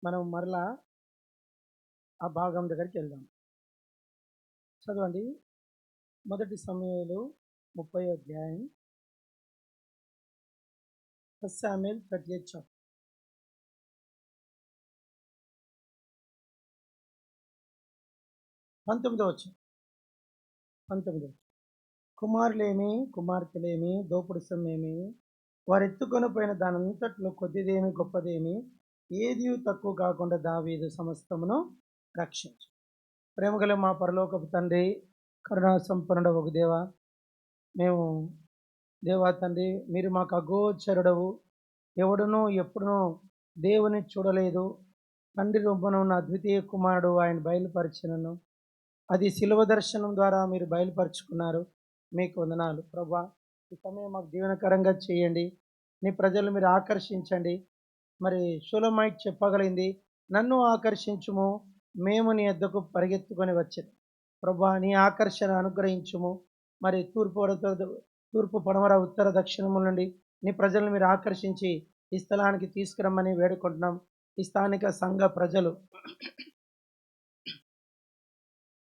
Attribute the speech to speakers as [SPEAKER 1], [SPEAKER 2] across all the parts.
[SPEAKER 1] మనం మరలా ఆ భాగం దగ్గరికి వెళ్దాం. చదవండి. 1 సమూయేలు 30వ అధ్యాయం. 1 Samuel 38 చాప్టర్. 19వ వచనం. 19. కుమారులేమి కుమార్తెలేమి దోపుడు సొమ్మేమి వారెత్తుకొని పోయిన దానంతట్లో కొద్దిదేమి గొప్పదేమి ఏది తక్కువ కాకుండా దావీదు సమస్తమును రక్షించు. ప్రేమగల మా పరలోకపు తండ్రి, కరుణా సంపన్నుడు ఒక దేవా, మేము దేవా తండ్రి, మీరు మాకు అగోచరుడవు. ఎవడునూ ఎప్పుడునూ దేవుని చూడలేదు. తండ్రి రూపంలో ఉన్న అద్వితీయ కుమారుడు ఆయన బయలుపరిచినను. అది శిలువ దర్శనం ద్వారా మీరు బయలుపరుచుకున్నారు. మీకు వందనాలు ప్రభా. ఈ సమయం మాకు దీవెనకరంగా చేయండి. నీ ప్రజలు మీరు ఆకర్షించండి. మరి షూలమైట్ చెప్పగలిగింది, నన్ను ఆకర్షించుము, మేము నీ యొద్దకు పరిగెత్తుకొని వచ్చాను. ప్రభా, నీ ఆకర్షణ అనుగ్రహించుము. మరి తూర్పు పడమర ఉత్తర దక్షిణము నుండి నీ ప్రజలను మీరు ఆకర్షించి ఈ స్థలానికి తీసుకురమ్మని వేడుకుంటున్నాం. ఈ స్థానిక సంఘ ప్రజలు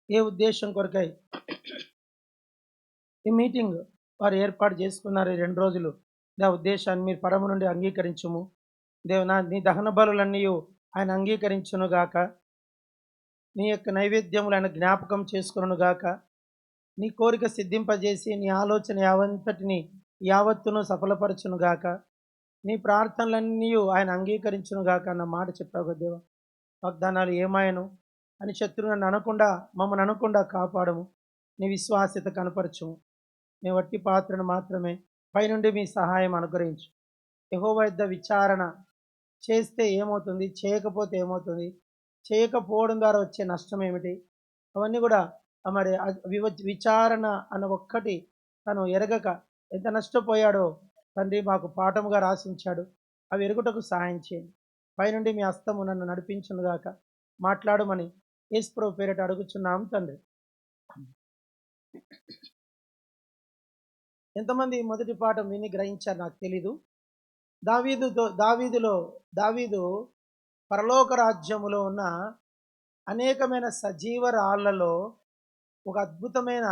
[SPEAKER 1] ఏ ఉద్దేశం కొరకై ఈ మీటింగ్ వారు ఏర్పాటు చేసుకున్నారు, 2 రోజులు, ఆ ఉద్దేశాన్ని మీరు పరమ నుండి అంగీకరించుము. దేవునా, నీ దహన బలులన్నీ ఆయన అంగీకరించును గాక. నీ యొక్క నైవేద్యములు ఆయన జ్ఞాపకం చేసుకును గాక. నీ కోరిక సిద్ధింపజేసి నీ ఆలోచన యావత్తును సఫలపరచును గాక. నీ ప్రార్థనలన్నీ ఆయన అంగీకరించును గాక అన్న మాట చెప్పావు దేవా. వాగ్దానాలు ఏమాయను అని శత్రువు మమ్మల్ని అనకుండా కాపాడము. నీ విశ్వాస్యత కనపరచుము. నీ వట్టి పాత్రను మాత్రమే పైనుండి మీ సహాయం అనుగ్రహించు. యెహోవా యొద్ద విచారణ చేస్తే ఏమవుతుంది, చేయకపోతే ఏమవుతుంది, చేయకపోవడం ద్వారా వచ్చే నష్టం ఏమిటి, అవన్నీ కూడా మరి విచారణ అన్న ఒక్కటి తను ఎరగక ఎంత నష్టపోయాడో తండ్రి మాకు పాఠముగా రాసించాడు. అవి ఎరుగుటకు సహాయం చేయండి. పైనుండి మీ హస్తము నన్ను నడిపించునుగాక. మాట్లాడమని యేసుప్రభు పేరిట అడుగుచున్నాం తండ్రి. ఎంతమంది మొదటి పాఠం విని గ్రహించారు నాకు తెలీదు. దావీదు పరలోక రాజ్యములో ఉన్న అనేకమైన సజీవ రాళ్లలో ఒక అద్భుతమైన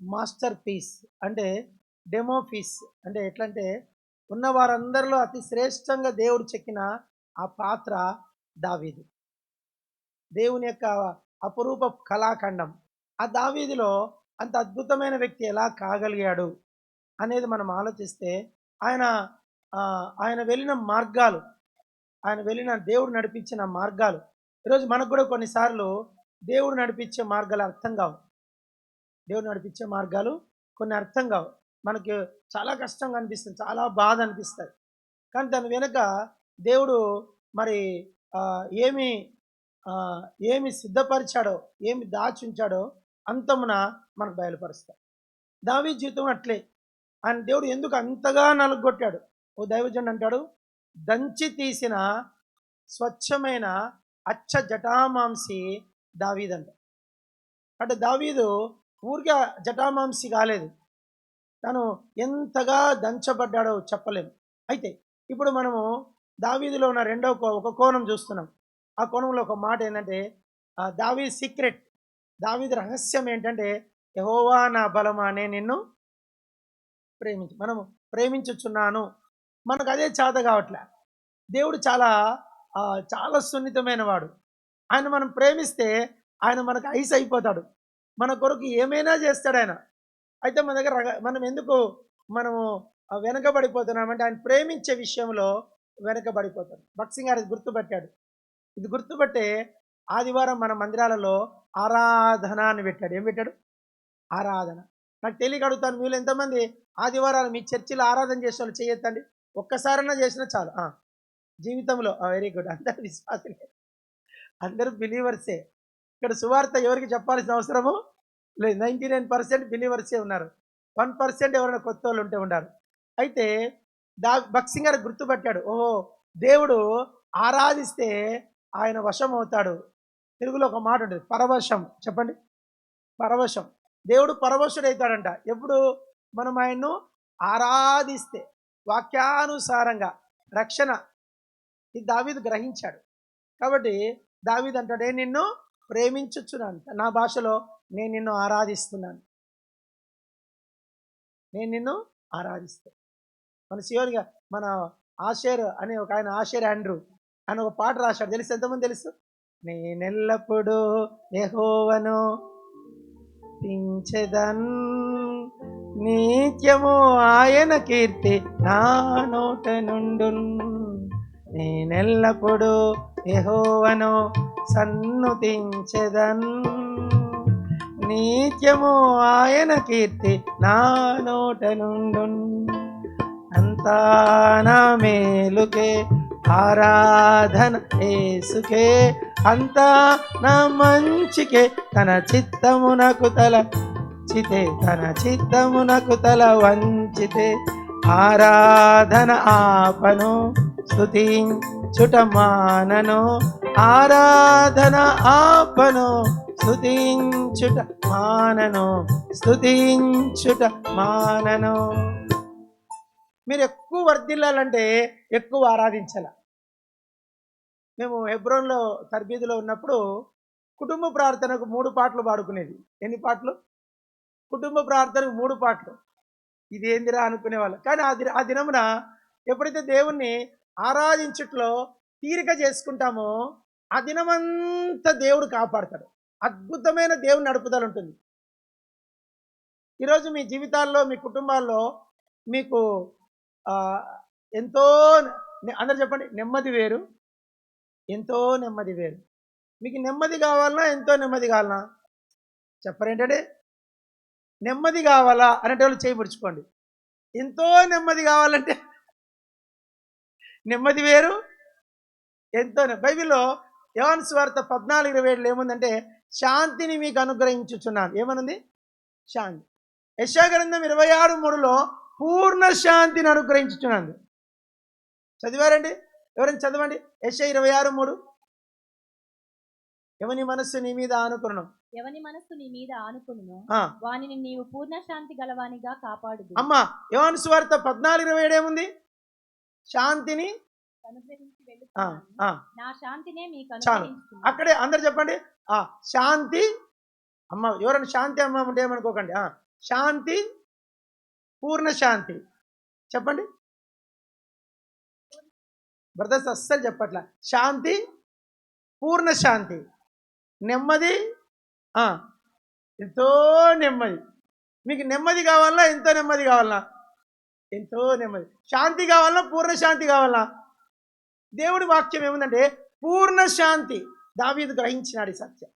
[SPEAKER 1] మాస్టర్ పీస్, అంటే డెమో పీస్, అంటే ఎట్లంటే ఉన్న వారందరిలో అతి శ్రేష్టంగా దేవుడు చెక్కిన ఆ పాత్ర దావీదు. దేవుని యొక్క అపురూప కళాఖండం. ఆ దావీదులో అంత అద్భుతమైన వ్యక్తి ఎలా కాగలిగాడు అనేది మనం ఆలోచిస్తే ఆయన వెళ్ళిన మార్గాలు, దేవుడు నడిపించిన మార్గాలు, ఈరోజు మనకు కూడా కొన్నిసార్లు దేవుడు నడిపించే మార్గాలు అర్థం కావు. దేవుడు నడిపించే మార్గాలు కొన్ని అర్థం కావు. మనకి చాలా కష్టంగా అనిపిస్తుంది, చాలా బాధ అనిపిస్తుంది. కానీ దాని వెనుక దేవుడు మరి ఏమి సిద్ధపరిచాడో, ఏమి దాచుంచాడో అంతమున మనకు బయలుపరుస్తాడు. దావీదు జీవితం అట్లే. ఆయన దేవుడు ఎందుకు అంతగా నలుగొట్టాడు? ఓ దైవజనుడు అంటాడు, దంచి తీసిన స్వచ్ఛమైన అచ్చ జటామాంసి దావీదంట. అంటే దావీదు ఊరికే జటామాంసి కాలేదు, తను ఎంతగా దంచబడ్డాడో చెప్పలేము. అయితే ఇప్పుడు మనము దావీదులో ఉన్న ఒక కోణం చూస్తున్నాం. ఆ కోణంలో ఒక మాట ఏంటంటే, దావీదు సీక్రెట్, దావీదు రహస్యం ఏంటంటే, యెహోవా నా బలమా, నేను నిన్ను మనము ప్రేమించుచున్నాను. మనకు అదే చేత కావట్లే. దేవుడు చాలా చాలా సున్నితమైన వాడు. ఆయన మనం ప్రేమిస్తే ఆయన మనకు ఐస్ అయిపోతాడు. మన కొరకు ఏమైనా చేస్తాడు ఆయన. అయితే మన దగ్గర మనము వెనకబడిపోతున్నామంటే ఆయన ప్రేమించే విషయంలో వెనకబడిపోతాడు. భక్సింగ్ గారు గుర్తుపట్టాడు. ఇది గుర్తుపట్టే ఆదివారం మన మందిరాలలో ఆరాధన అని పెట్టాడు. ఏం పెట్టాడు? ఆరాధన. నాకు తెలియక అడుగుతాను, మీరు ఎంతమంది ఆదివారాలు మీ చర్చిలో ఆరాధన చేసే వాళ్ళు చేయొద్దండి. ఒక్కసారైనా చేసినా చాలు జీవితంలో. Very good. అందరు విశ్వాసులే, అందరూ బిలీవర్సే. ఇక్కడ సువార్త ఎవరికి చెప్పాల్సిన అవసరము లేదు. 99% బిలీవర్సే ఉన్నారు. 1% ఎవరైనా కొత్త వాళ్ళు ఉంటే ఉన్నారు. అయితే భక్సింగ్ గారు గుర్తుపట్టాడు, ఓహో దేవుడు ఆరాధిస్తే ఆయన వశం అవుతాడు. తెలుగులో ఒక మాట ఉంటుంది, పరవశం. చెప్పండి, పరవశం. దేవుడు పరవశుడైతాడంట ఎప్పుడు? మనం ఆయన్ను ఆరాధిస్తే. వాక్యానుసారంగా రక్షణ ఇది దావీదు గ్రహించాడు. కాబట్టి దావీదు అంటాడు, నేను నిన్ను ప్రేమించుచున్నాను. నా భాషలో నేను నిన్ను ఆరాధిస్తున్నాను, నేను నిన్ను ఆరాధిస్తాను. మన సియోనిగా మన ఆషేర్ అనే ఒక ఆయన, ఆషేర్ ఆండ్రూ, ఆయన ఒక పాట రాశాడు. తెలుసు? ఎంతమంది తెలుసు? నేనెల్లప్పుడూ యెహోవాను స్తుతించెదన్, నిత్యము ఆయన కీర్తి నా నోట నుండున్. నేనెల్లప్పుడూ యెహోవాను సన్నుతించెదన్, నిత్యము ఆయన కీర్తి నా నోట నుండున్. అంతా నా మేలుకే ఆరాధన యేసుకే, అంతా నా మంచికే తన చిత్తమునకు తల చితే, తన చిత్తమునకు తల వంచితే. ఆరాధన ఆపను స్తుతించుట మానను, ఆరాధన ఆపను స్తుతించుట మానను, స్తుతించుట మానను. మీరు ఎక్కువ వర్ధిల్లాలంటే ఎక్కువ ఆరాధించాల. మేము హెబ్రోన్లో తర్బీదులో ఉన్నప్పుడు కుటుంబ ప్రార్థనకు 3 పాటలు పాడుకునేది. ఎన్ని పాటలు? కుటుంబ ప్రార్థనకు 3 పాటలు. ఇది ఏందిరా అనుకునేవాళ్ళు. కానీ ఆ దినమున ఎప్పుడైతే దేవుణ్ణి ఆరాధించుట్లో తీరిక చేసుకుంటామో ఆ దినమంతా దేవుడు కాపాడతాడు. అద్భుతమైన దేవుని నడుపుదల ఉంటుంది. ఈరోజు మీ జీవితాల్లో, మీ కుటుంబాల్లో మీకు ఎంతో, అందరు చెప్పండి, నెమ్మది వేరు, ఎంతో నెమ్మది వేరు. మీకు నెమ్మది కావాలన్నా ఎంతో నెమ్మది కావాలన్నా? చెప్పరేంటంటే నెమ్మది కావాలా అనేటోళ్ళు చేయి ముడుచుకోండి. ఎంతో నెమ్మది కావాలంటే నెమ్మది వేరు, ఎంతో. బైబిల్లో యోహాను సువార్త 14:27 ఏముందంటే, శాంతిని మీకు అనుగ్రహించుచున్నాను. ఏమనుంది? శాంతి. యెషయా గ్రంథం 26:3లో పూర్ణ శాంతిని అనుగ్రహించుచున్నాను. చదివారండి? ఎవరైనా చదవండి. యెషయా 26:3. ఎవని మనస్సు నీ మీద ఆనుకును,
[SPEAKER 2] ఎవని మనస్సు నీ మీద ఆనుకును వానిని నీవు పూర్ణ శాంతి గలవానిగా కాపాడు.
[SPEAKER 1] అమ్మా, యోహాను సువార్త 14:27 ఏముంది? శాంతిని
[SPEAKER 2] అనుగ్రహించి వెళ్ళు,
[SPEAKER 1] ఆ
[SPEAKER 2] నా శాంతినే మీకు
[SPEAKER 1] చాలు.
[SPEAKER 2] అనుగ్రహించుచున్నాను.
[SPEAKER 1] అక్కడే అందరు చెప్పండి, శాంతి. అమ్మ, ఎవరైనా శాంతి అమ్మ ఉంటే ఏమనుకోకండి. శాంతి, పూర్ణ శాంతి. చెప్పండి బ్రదర్స్, అస్సలు చెప్పట్లా. శాంతి, పూర్ణ శాంతి, నెమ్మది, ఎంతో నెమ్మది. మీకు నెమ్మది కావాలన్నా? ఎంతో నెమ్మది కావాలన్నా? ఎంతో నెమ్మది. శాంతి కావాలన్నా? పూర్ణ శాంతి కావాలన్నా? దేవుడి వాక్యం ఏముందంటే పూర్ణ శాంతి. దావీదు గ్రహించినాడు ఈ సత్యం.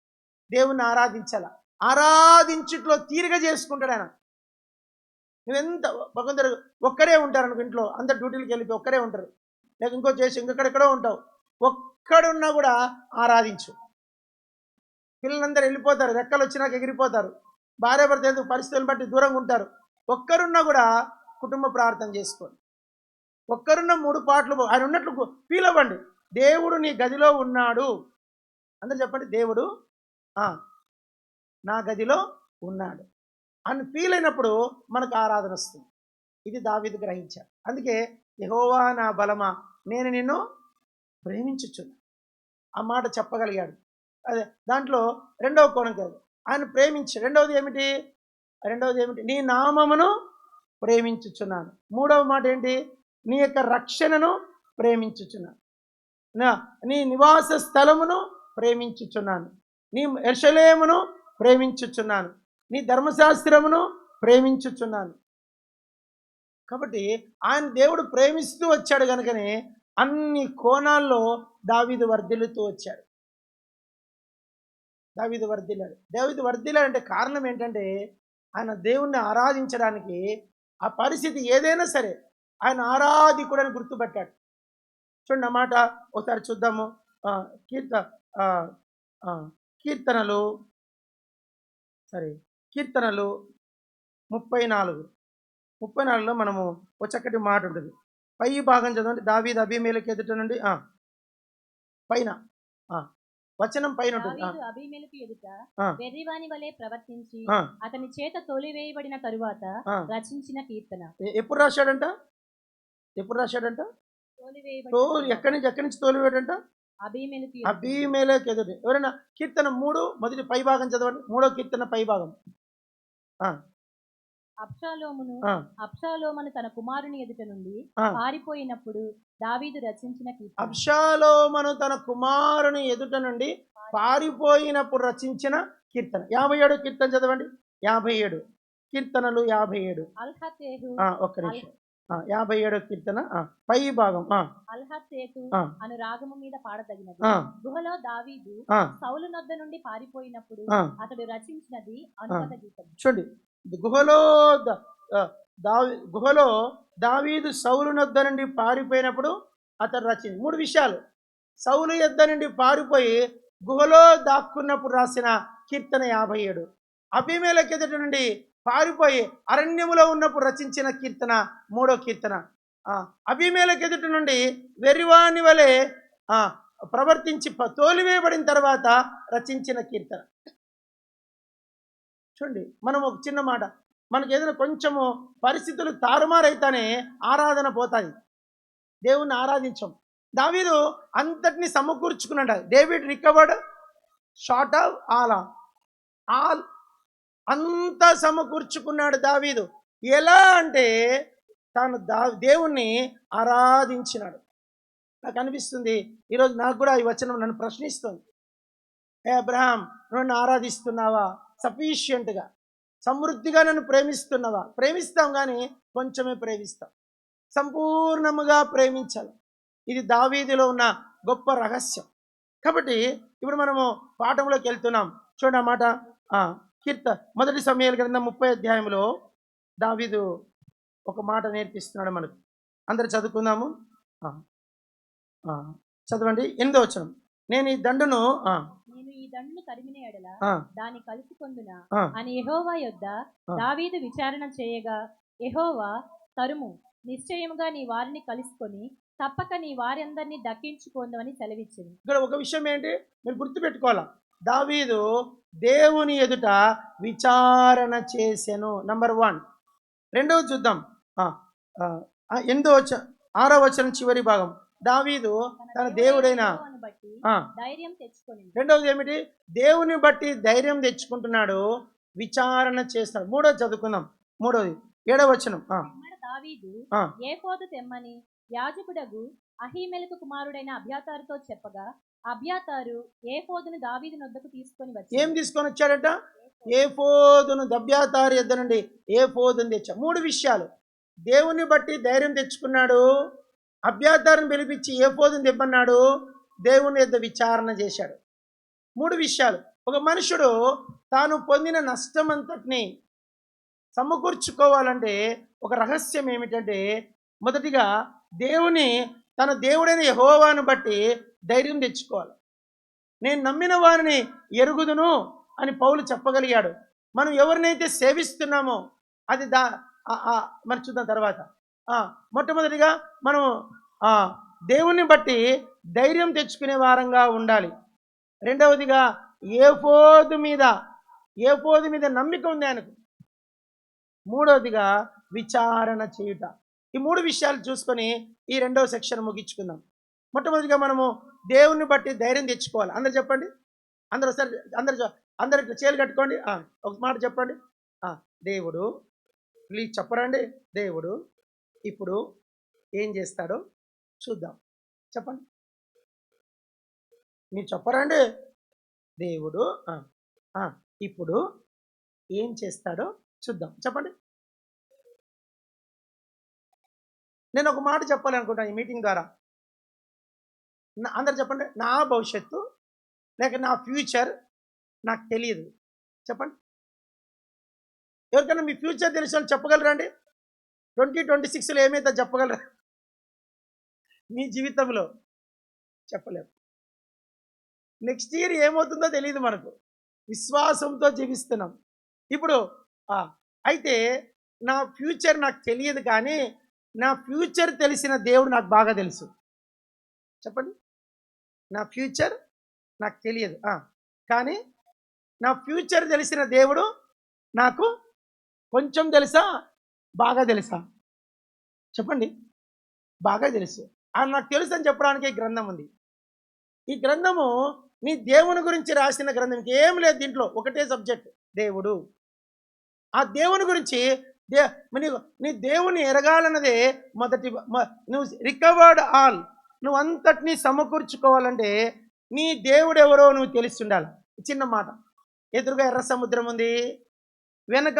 [SPEAKER 1] దేవుణ్ణి ఆరాధించాల, ఆరాధించుట్లో తీరిక చేసుకుంటాడు ఆయన. నువ్వెంత కొందరు ఒక్కరే ఉంటారు అనుకో, ఇంట్లో అందరు డ్యూటీలకు వెళ్ళిపోయి ఒక్కరే ఉంటారు, లేక ఇంకో చేసి ఇంకొకడెక్కడో ఉంటావు. ఒక్కడున్నా కూడా ఆరాధించు. పిల్లలందరూ వెళ్ళిపోతారు, రెక్కలు వచ్చినాక ఎగిరిపోతారు. భార్య భర్త ఎందుకు పరిస్థితులను బట్టి దూరంగా ఉంటారు. ఒక్కరున్నా కూడా కుటుంబ ప్రార్థన చేసుకోండి. ఒక్కరున్న 3 పాటలు ఆయన ఉన్నట్లు ఫీల్ అవ్వండి. దేవుడు నీ గదిలో ఉన్నాడు. అందరు చెప్పండి, దేవుడు నా గదిలో ఉన్నాడు అని ఫీల్ అయినప్పుడు మనకు ఆరాధన వస్తుంది. ఇది దావీదు గ్రహించాడు. అందుకే యెహోవా నా బలమా, నేను నిన్ను ప్రేమించుచున్నా, ఆ మాట చెప్పగలిగాడు. అదే దాంట్లో రెండవ కోణం కాదు, ఆయన ప్రేమించి. రెండవది ఏమిటి? నీ నామమును ప్రేమించుచున్నాను. మూడవ మాట ఏంటి? నీ యొక్క రక్షణను ప్రేమించుచున్నాను, నీ నివాస స్థలమును ప్రేమించుచున్నాను, నీ యెరూషలేమును ప్రేమించుచున్నాను, నీ ధర్మశాస్త్రమును ప్రేమించుచున్నాను. కాబట్టి ఆయన దేవుడు ప్రేమిస్తూ వచ్చాడు కనుకనే అన్ని కోణాల్లో దావీదు వర్ధిల్లుతూ వచ్చాడు. దావీదు వర్ధిల్లాడంటే కారణం ఏంటంటే ఆయన దేవుణ్ణి ఆరాధించడానికి ఆ పరిస్థితి ఏదైనా సరే ఆయన ఆరాధికుడని గుర్తుపట్టాడు. చూడండి, అన్నమాట ఒకసారి చూద్దాము. కీర్తనలు 34లో మనము ఒక చక్కటి మాట ఉంటుంది. పై భాగం చదవండి. దావీదు అబీమెలెకు ఎదుట నుండి పైన వచనం పైన ఉంటుంది.
[SPEAKER 2] అబీమెలెకు ఎదుట వెర్రివాని వలె ప్రవర్తించి అతని చేత తోలివేయబడిన తరువాత రచించిన కీర్తన.
[SPEAKER 1] ఎప్పుడు రాశాడంట? ఎక్కడి నుంచి తోలివేయడంట?
[SPEAKER 2] అబీమెలెకు
[SPEAKER 1] అబీమెలెకు ఎదుట. ఎవరైనా కీర్తన 3 మొదటి పై భాగం చదవండి. 3వ కీర్తన పై భాగం. ఆ, ఆ,
[SPEAKER 2] అబ్షాలోమును తన కుమారుని ఎదుట నుండి
[SPEAKER 1] ఆ.
[SPEAKER 2] పారిపోయినప్పుడు దావీదు రచించిన కీర్తన.
[SPEAKER 1] అబ్షాలోమును తన కుమారుని ఎదుట నుండి పారిపోయినప్పుడు రచించిన కీర్తన. 57 కీర్తన చదవండి. 57 కీర్తనలు 57.
[SPEAKER 2] అల్హతేహు
[SPEAKER 1] ఒక్క నిమిషం. 57 కీర్తన పై భాగం.
[SPEAKER 2] అల్హతేతు అను రాగము మీద పాడదగినది. గుహలో దావీదు సౌలు నొద్ద నుండి పారిపోయినప్పుడు అతడు రచించినది అనుపద గీతం.
[SPEAKER 1] చూడండి, గుహలో దావీదు సౌలు నొద్ద నుండి పారిపోయినప్పుడు అతడు రచించి 3 విషయాలు. సౌలు యొద్ద నుండి పారిపోయి గుహలో దాక్కున్నప్పుడు రాసిన కీర్తన 57. అబీమెలెకు ఎదుట నుండి పారిపోయి అరణ్యములో ఉన్నప్పుడు రచించిన కీర్తన 3వ కీర్తన. అబీమెలెకు ఎదుట నుండి వెర్రివాని వలె ప్రవర్తించి తోలివేయబడిన తర్వాత రచించిన కీర్తన. చూడండి, మనం ఒక చిన్న మాట, మనకు ఏదైనా కొంచెము పరిస్థితులు తారుమారైతేనే ఆరాధన పోతాయి, దేవుణ్ణి ఆరాధించం. దావీదు అంతటిని సమకూర్చుకున్నాడు. David recovered short of all అంతా సమకూర్చుకున్నాడు దావీదు. ఎలా అంటే తాను దేవుణ్ణి ఆరాధించినాడు. నాకు అనిపిస్తుంది ఈరోజు, నాకు కూడా ఈ వచనం నన్ను ప్రశ్నిస్తుంది. అబ్రహాం, నన్ను ఆరాధిస్తున్నావా? సఫిషియెంట్గా సమృద్ధిగా నన్ను ప్రేమిస్తున్నావా? ప్రేమిస్తాం, కానీ కొంచెమే ప్రేమిస్తాం. సంపూర్ణముగా ప్రేమించాలి. ఇది దావీదులో ఉన్న గొప్ప రహస్యం. కాబట్టి ఇప్పుడు మనము పాఠంలోకి వెళ్తున్నాం. చూడండి ఆ మాట. మొదటి సమూయేలు గ్రంథం 30వ అధ్యాయంలో దావీదు ఒక మాట నేర్పిస్తున్నాడు మనకు. అందరు చదువుకుందాము. చదవండి. 8వ వచనం. నేను ఈ దండును
[SPEAKER 2] తరిమిన ఎడల దాన్ని కలుసుకొందున అని యెహోవా యొద్ద దావీదు విచారణ చేయగా, యెహోవా, తరుము, నిశ్చయముగా నీ వారిని కలుసుకొని తప్పక నీ వారి అందరినీ దక్కించుకోందని సెలవిచ్చింది.
[SPEAKER 1] ఇక్కడ ఒక విషయం ఏంటి మీరు గుర్తుపెట్టుకోవాలా? దావీదు దేవుని ఎదుట విచారణ చేసెను. నంబర్ 1. రెండవది చూద్దాం. 6వ వచనం చివరి భాగం. దావీదు తన దేవుడైన
[SPEAKER 2] ధైర్యం తెచ్చుకొని.
[SPEAKER 1] రెండవది ఏమిటి? దేవుని బట్టి ధైర్యం తెచ్చుకుంటున్నాడు, విచారణ చేస్తాడు. 3వది చదువుకుందాం. 3వది 7వ వచనం.
[SPEAKER 2] దావీదు ఏఫోదు తెమ్మని యాజకుడగు అహీమెలెకు కుమారుడైన అబ్యాతారుతో చెప్పగా, అబ్యాతారు ఏఫోదును దావీదు నొద్దకు తీసుకొని వచ్చి.
[SPEAKER 1] ఏం తీసుకొని వచ్చాడట? ఏఫోదును. అబ్యాతారు యొద్ద నుండి ఏఫోదును తెచ్చా. 3 విషయాలు. దేవుని బట్టి ధైర్యం తెచ్చుకున్నాడు, అబ్యాతారును పిలిపించి ఏఫోదును తెమ్మన్నాడు, దేవుని యొద్ద విచారణ చేశాడు. 3 విషయాలు. ఒక మనుషుడు తాను పొందిన నష్టం అంతటిని సమకూర్చుకోవాలంటే ఒక రహస్యం ఏమిటంటే, మొదటిగా తన దేవుడైన యెహోవాను బట్టి ధైర్యం తెచ్చుకోవాలి. నేను నమ్మిన వారిని ఎరుగుదును అని పౌలు చెప్పగలిగాడు. మనం ఎవరినైతే సేవిస్తున్నామో అది మరి చూద్దాం తర్వాత. మొట్టమొదటిగా మనం దేవుని బట్టి ధైర్యం తెచ్చుకునే వారంగా ఉండాలి. రెండవదిగా ఏఫోదు మీద నమ్మిక ఉంది ఆయనకు. మూడవదిగా విచారణ చేయుట. ఈ 3 విషయాలు చూసుకొని ఈ 2వ సెక్షన్ ముగించుకుందాం. మొట్టమొదటిగా మనము దేవుని బట్టి ధైర్యం తెచ్చుకోవాలి. అందరు చెప్పండి. అందరు చేలు కట్టుకోండి. ఒక మాట చెప్పండి. దేవుడు, ప్లీజ్ చెప్పరండి. దేవుడు ఇప్పుడు ఏం చేస్తాడో చూద్దాం. చెప్పండి. మీరు చెప్పరండి. దేవుడు ఇప్పుడు ఏం చేస్తాడో చూద్దాం. చెప్పండి. నేను ఒక మాట చెప్పాలనుకుంటాను ఈ మీటింగ్ ద్వారా. అందరు చెప్పండి. నా భవిష్యత్తు లేక నా ఫ్యూచర్ నాకు తెలియదు. చెప్పండి. ఎవరికైనా మీ ఫ్యూచర్ తెలిసిన వాళ్ళు చెప్పగలరా అండి? 2026లో ఏమైతే చెప్పగలరా? మీ జీవితంలో చెప్పలేము. నెక్స్ట్ ఇయర్ ఏమవుతుందో తెలియదు మనకు. విశ్వాసంతో జీవిస్తున్నాం. ఇప్పుడు అయితే నా ఫ్యూచర్ నాకు తెలియదు, కానీ నా ఫ్యూచర్ తెలిసిన దేవుడు నాకు బాగా తెలుసు. చెప్పండి. నా ఫ్యూచర్ నాకు తెలియదు, కానీ నా ఫ్యూచర్ తెలిసిన దేవుడు నాకు కొంచెం తెలుసా, బాగా తెలుసా? చెప్పండి. బాగా తెలుసు. నాకు తెలుసు అని చెప్పడానికి గ్రంథం ఉంది. ఈ గ్రంథము నీ దేవుని గురించి రాసిన గ్రంథం, ఏం లేదు దీంట్లో, ఒకటే సబ్జెక్ట్, దేవుడు. ఆ దేవుని గురించి నీ దేవుని ఎరగాలన్నదే మొదటి. నువ్వు రికవర్డ్ ఆల్, నువ్వు అంతటినీ సమకూర్చుకోవాలంటే నీ దేవుడు ఎవరో నువ్వు తెలిస్తుండాలి. చిన్న మాట, ఎదురుగా ఎర్ర సముద్రం ఉంది, వెనక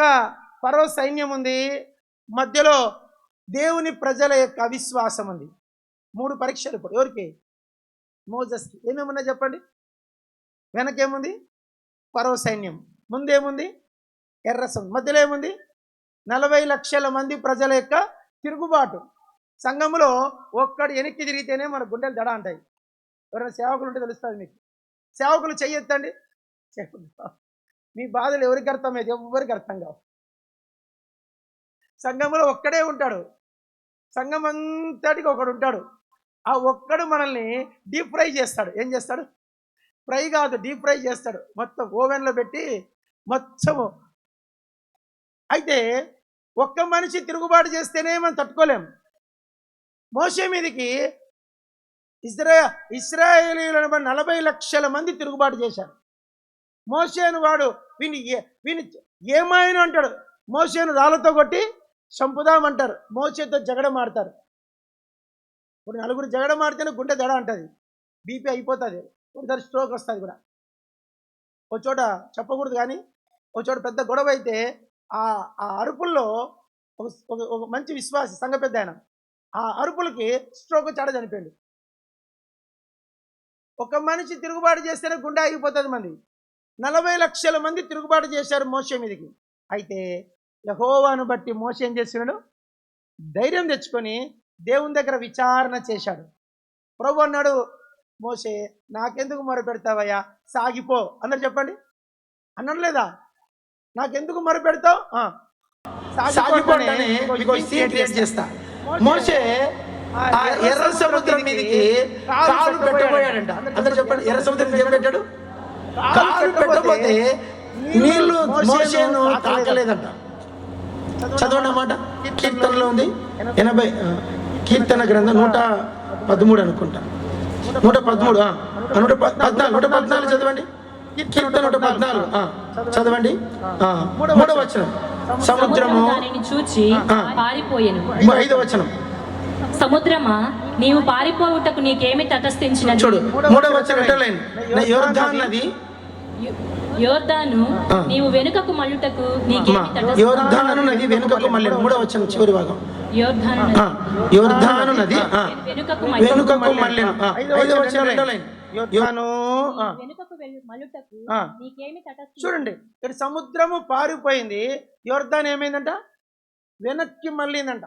[SPEAKER 1] ఫరో సైన్యం ఉంది, మధ్యలో దేవుని ప్రజల యొక్క అవిశ్వాసం ఉంది. 3 పరీక్షలు ఇప్పుడు ఎవరికి? మోజెస్కి. ఏమేమున్నా చెప్పండి. వెనకేముంది? ఫరో సైన్యం. ముందేముంది? ఎర్ర సముద్రం. మధ్యలో ఏముంది? 40 లక్షల మంది ప్రజల యొక్క తిరుగుబాటు. సంఘములో ఒక్కడు వెనక్కి తిరిగితేనే మన గుండెలు దడ అంటాయి. ఎవరైనా సేవకులు ఉంటే తెలుస్తుంది మీకు. సేవకులు చెయ్యొద్దండి. మీ బాధలు ఎవరికి అర్థమయ్యేది? ఎవరికి అర్థం కావు. సంఘంలో ఒక్కడే ఉంటాడు, సంఘం అంతటికి ఒకడు ఉంటాడు. ఆ ఒక్కడు మనల్ని డీప్ ఫ్రై చేస్తాడు. ఏం చేస్తాడు? ఫ్రై కాదు, డీప్ ఫ్రై చేస్తాడు, మొత్తం ఓవెన్లో పెట్టి మొత్తము. అయితే ఒక్క మనిషి తిరుగుబాటు చేస్తేనే మనం తట్టుకోలేం. మోషే మీదకి ఇశ్రాయేలీయుల 40 లక్షల మంది తిరుగుబాటు చేశారు. మోషేను వాడు వీని ఏమాయను అంటాడు. మోషేను రాళ్ళతో కొట్టి చంపుదామంటారు. మోషేతో జగడమాడతారు. ఇప్పుడు 4 జగడమాడితేనే గుండె దడ అంటుంది, బీపీ అయిపోతుంది, ఒకసారి స్ట్రోక్ వస్తుంది కూడా. ఒక చోట చెప్పకూడదు కానీ ఒక చోట పెద్ద గొడవ అయితే ఆ అరుపుల్లో ఒక మంచి విశ్వాసి, సంఘ పెద్ద ఆయన, ఆ అరుపులకి స్ట్రోక్ చాడ చనిపోయింది. ఒక మనిషి తిరుగుబాటు చేస్తేనే గుండె ఆగిపోతుంది మంది. 40 లక్షల మంది తిరుగుబాటు చేశారు మోషే మీదకి. అయితే యెహోవాను బట్టి మోషే ఏం చేస్తున్నాడు? ధైర్యం తెచ్చుకొని దేవుని దగ్గర విచారణ చేశాడు. ప్రభు అన్నాడు, మోషే నాకెందుకు మొరపెడతావయ్యా, సాగిపో. అందరు చెప్పండి, అన్నాడు లేదా? నాకెందుకు మొరపెడతావు? చేస్తా. మోషే ఆ ఎర్ర సముద్రం మీదకి కాలు పెట్టబోయాడంట. అందరు చెప్పండి, ఎర్ర సముద్రం ఏం పెట్టాడు? కాలు పెట్టబోతే నీళ్లు మోషేను తాకలేదంట. చదవండి అన్నమాట. కీర్తనలో ఉంది 80, కీర్తన గ్రంథం 113 అనుకుంటా, 113, 114 చదవండి. కీర్తన 114 చదవండి. 3వ వచనం, సముద్రము
[SPEAKER 2] చూచి పారిపోయెను.
[SPEAKER 1] 5వ వచనం,
[SPEAKER 2] సముద్రమా నీవు పారిపోవుటకు నీకేమి తటస్థించినది?
[SPEAKER 1] చూడు 3వ వచనం, యోర్దాను నది,
[SPEAKER 2] యోర్దాను నీవు వెనుకకు మళ్ళుటకు నీకేమి తటస్థించినది?
[SPEAKER 1] యోర్దాను నది వెనుకకు మళ్ళెను. 3వ వచనం చివరి భాగం,
[SPEAKER 2] యోర్దాను
[SPEAKER 1] నది
[SPEAKER 2] వెనుకకు
[SPEAKER 1] మళ్ళెను. 5వ వచనం,
[SPEAKER 2] వెనుకకు మళ్ళుటకు నీకేమి తటస్థించినది?
[SPEAKER 1] చూడండి, ఇక్కడ సముద్రము పారిపోయింది, యోర్దాను ఏమైందంట? వెనక్కి మళ్ళీందంట.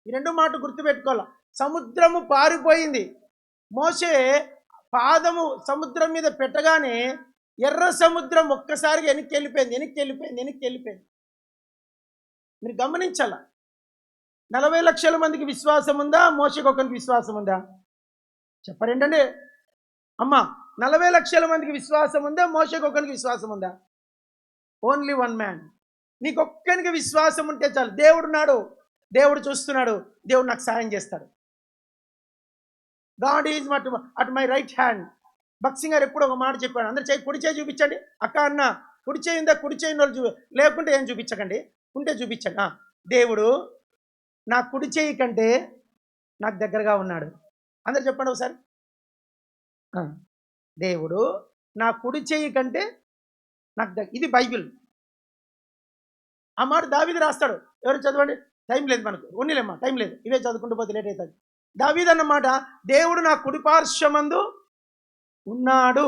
[SPEAKER 1] ఈ 2 మాటలు గుర్తుపెట్టుకోవాలి. సముద్రము పారిపోయింది, మోషే పాదము సముద్రం మీద పెట్టగానే ఎర్ర సముద్రం ఒక్కసారిగా వెనక్కి వెళ్ళిపోయింది. మీరు గమనించాల. 40 లక్షల మందికి విశ్వాసం ఉందా? మోషేకి ఒకరికి విశ్వాసం ఉందా? చెప్పరేంటండి అమ్మా. 40 లక్షల మందికి విశ్వాసం ఉందా? మోషేకి ఒకరికి విశ్వాసం ఉందా? Only 1 man. నీకు ఒక్కరికి విశ్వాసం ఉంటే చాలు. దేవుడున్నాడు, దేవుడు చూస్తున్నాడు, దేవుడు నాకు సాయం చేస్తాడు. God is at my right hand. భక్సింగ్ గారు ఎప్పుడు ఒక మాట చెప్పాడు, అందరు కుడి చేయి చూపించండి. అక్క అన్న కుడి చేయి ఉందా? కుడి చేయి వాళ్ళు లేకుంటే ఏం చూపించకండి, ఉంటే చూపించండి. దేవుడు నా కుడి చేయి కంటే నాకు దగ్గరగా ఉన్నాడు. అందరు చెప్పండి ఒకసారి. దేవుడు నా కుడి చేయి కంటే నాకు ఇది బైబిల్. ఆ మాట దావీదు రాస్తాడు. ఎవరు చదవండి, టైం లేదు మనకు, ఉన్నిలేమ్మా, టైం లేదు, ఇవే చదువుకుంటూ పోతే లేట్ అవుతుంది. దావీదు అన్నమాట, దేవుడు నా కుడిపార్శ్వమందు ఉన్నాడు,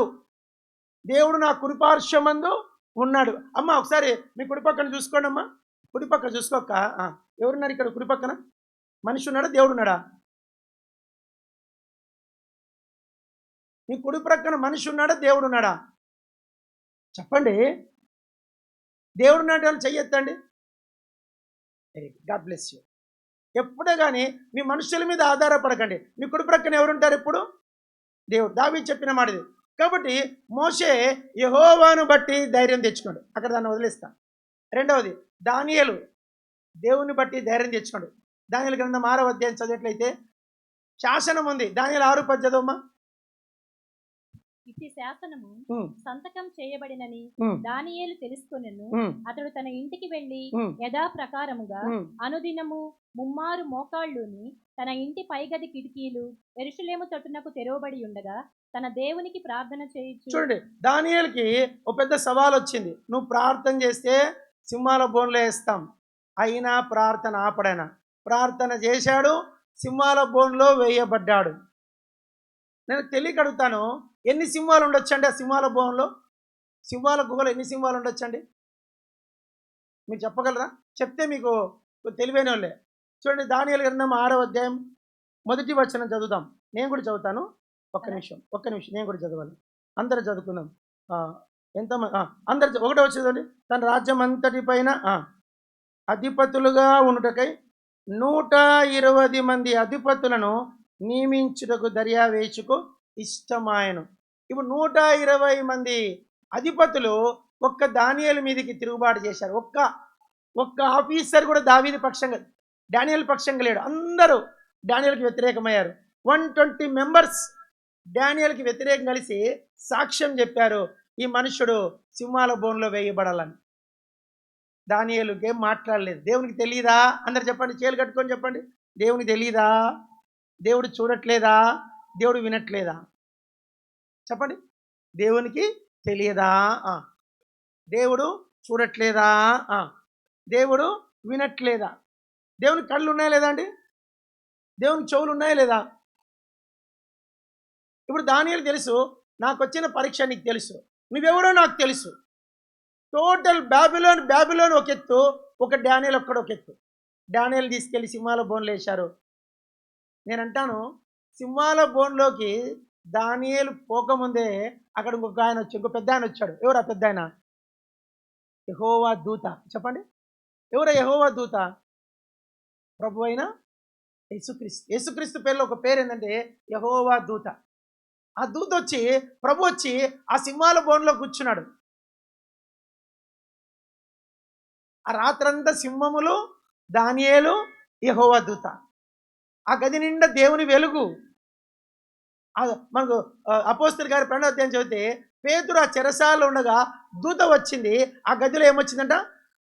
[SPEAKER 1] దేవుడు నా కుడిపార్శ్వమందు ఉన్నాడు. అమ్మ ఒకసారి మీ కుడిపక్కన చూసుకోండి అమ్మా, కుడిపక్కన చూసుకోక. ఎవరున్నారు ఇక్కడ కుడిపక్కన? మనిషి ఉన్నాడా, దేవుడు ఉన్నాడా? మీ కుడి ప్రక్కన మనిషి ఉన్నాడా, దేవుడు ఉన్నాడా? చెప్పండి. దేవుడు ఉన్నాడు వాళ్ళు చెయ్యొద్దండి. Very good, God bless you. ఎప్పుడే కానీ మీ మనుషుల మీద ఆధారపడకండి. మీ కుడి ప్రక్కన ఎవరుంటారు ఎప్పుడు? దేవుడు. దావీదు చెప్పిన మాట ఇది. కాబట్టి మోషే యెహోవాను బట్టి ధైర్యం తెచ్చుకోండి, అక్కడ దాన్ని వదిలేస్తా. రెండవది దానియేలు, దేవుని బట్టి ధైర్యం తెచ్చుకోండి. దానియేలు గ్రంథం 6వ అధ్యాయం చదివినట్లయితే శాసనం ఉంది. దానియేలు 6:10 చదవమ్మా.
[SPEAKER 2] ఇట్టి శాసనము
[SPEAKER 1] ఉమ్,
[SPEAKER 2] సంతకం చేయబడినని
[SPEAKER 1] ఉమ్,
[SPEAKER 2] దానియేలు తెలుసుకొనెను.
[SPEAKER 1] ఉమ్,
[SPEAKER 2] అతడు తన ఇంటికి వెళ్లి
[SPEAKER 1] ఉమ్,
[SPEAKER 2] యథాప్రకారముగా
[SPEAKER 1] ఉమ్.
[SPEAKER 2] అనుదినము ముమ్మారు మోకాళ్ళుని తన ఇంటి పైగది కిటికీలు యెరూషలేము తట్టునకు తెరవబడి ఉండగా తన దేవునికి ప్రార్థన చేయుచు.
[SPEAKER 1] చూడండి, దానియేలుకి ఒక పెద్ద సవాల్ వచ్చింది. నువ్వు ప్రార్థన చేస్తే సింహాల బోన్లో వేస్తాం. అయినా ప్రార్థన ఆపడైనా ప్రార్థన చేశాడు, సింహాల బోన్లో వేయబడ్డాడు. నేను తెలియక అడుగుతాను, ఎన్ని సింహాలు ఉండొచ్చండి ఆ సింహాల బోన్లో? సింహాల గుహలో ఎన్ని సింహాలు ఉండొచ్చండి? మీరు చెప్పగలరా? చెప్తే మీకు తెలివైన వాళ్ళే. చూడండి, దానియేలు గ్రంథం 6వ అధ్యాయం 1వ వచనం చదువుతాం. నేను కూడా చదువుతాను. ఒక్క నిమిషం నేను కూడా చదవాలి. అందరూ చదువుకుందాం. ఎంత అందరు 1వ వచనం చదవండి. తన రాజ్యం అంతటి పైన అధిపతులుగా ఉండుటకై 120 మంది అధిపతులను నియమించుటకు దర్యావేషుకు ఇష్టమాయను. ఇప్పుడు 120 మంది అధిపతులు ఒక్క దానియేలు మీదకి తిరుగుబాటు చేశారు. ఒక్క ఆఫీసర్ కూడా దావీదు పక్షంగా, డానియేలు పక్షంగా లేడు. అందరూ డానియేలుకి వ్యతిరేకమయ్యారు. 120 మెంబర్స్ డానియేలుకి వ్యతిరేకం కలిసి సాక్ష్యం చెప్పారు, ఈ మనుషుడు సింహాల బోన్లో వేయబడాలని. దానియేలుకి ఏం మాట్లాడలేదు. దేవునికి తెలియదా? అందరు చెప్పండి, చేలు కట్టుకొని చెప్పండి. దేవునికి తెలియదా? దేవుడు చూడట్లేదా? దేవుడు వినట్లేదా? చెప్పండి. దేవునికి తెలియదా? దేవుడు చూడట్లేదా? దేవుడు వినట్లేదా? దేవునికి కళ్ళు ఉన్నాయా లేదా అండి? దేవునికి చెవులు ఉన్నాయా లేదా? ఇప్పుడు దానియేలు తెలుసు, నాకు వచ్చిన పరీక్ష నీకు తెలుసు, నువ్వెవరో నాకు తెలుసు. టోటల్ బ్యాబిలోన్ ఒక ఎత్తు, ఒక డానియేలు ఒక్కడ ఒక ఎత్తు. డానియేలు తీసుకెళ్ళి సింహాల బోన్లో వేశారు. నేను అంటాను, సింహాల బోన్లోకి దానియేలు పోకముందే అక్కడ ఇంకో పెద్ద ఆయన వచ్చాడు. ఎవరు ఆ పెద్ద ఆయన? యెహోవా దూత. చెప్పండి, ఎవరు యెహోవా దూత? ప్రభు అయిన యేసుక్రీస్తు. యేసుక్రీస్తు పేరులో ఒక పేరు ఏంటంటే యెహోవా దూత. ఆ దూత వచ్చి, ప్రభు వచ్చి ఆ సింహాల బోన్లో కూర్చున్నాడు. ఆ రాత్రంతా సింహములు, దానియేలు, యెహోవా దూత. ఆ గది నిండా దేవుని వెలుగు. మనకు అపోస్తలుల గారి 2వ అధ్యాయం చదివితే, పేతురు ఆ చెరసాలలో ఉండగా దూత వచ్చింది. ఆ గదిలో ఏమొచ్చిందంట?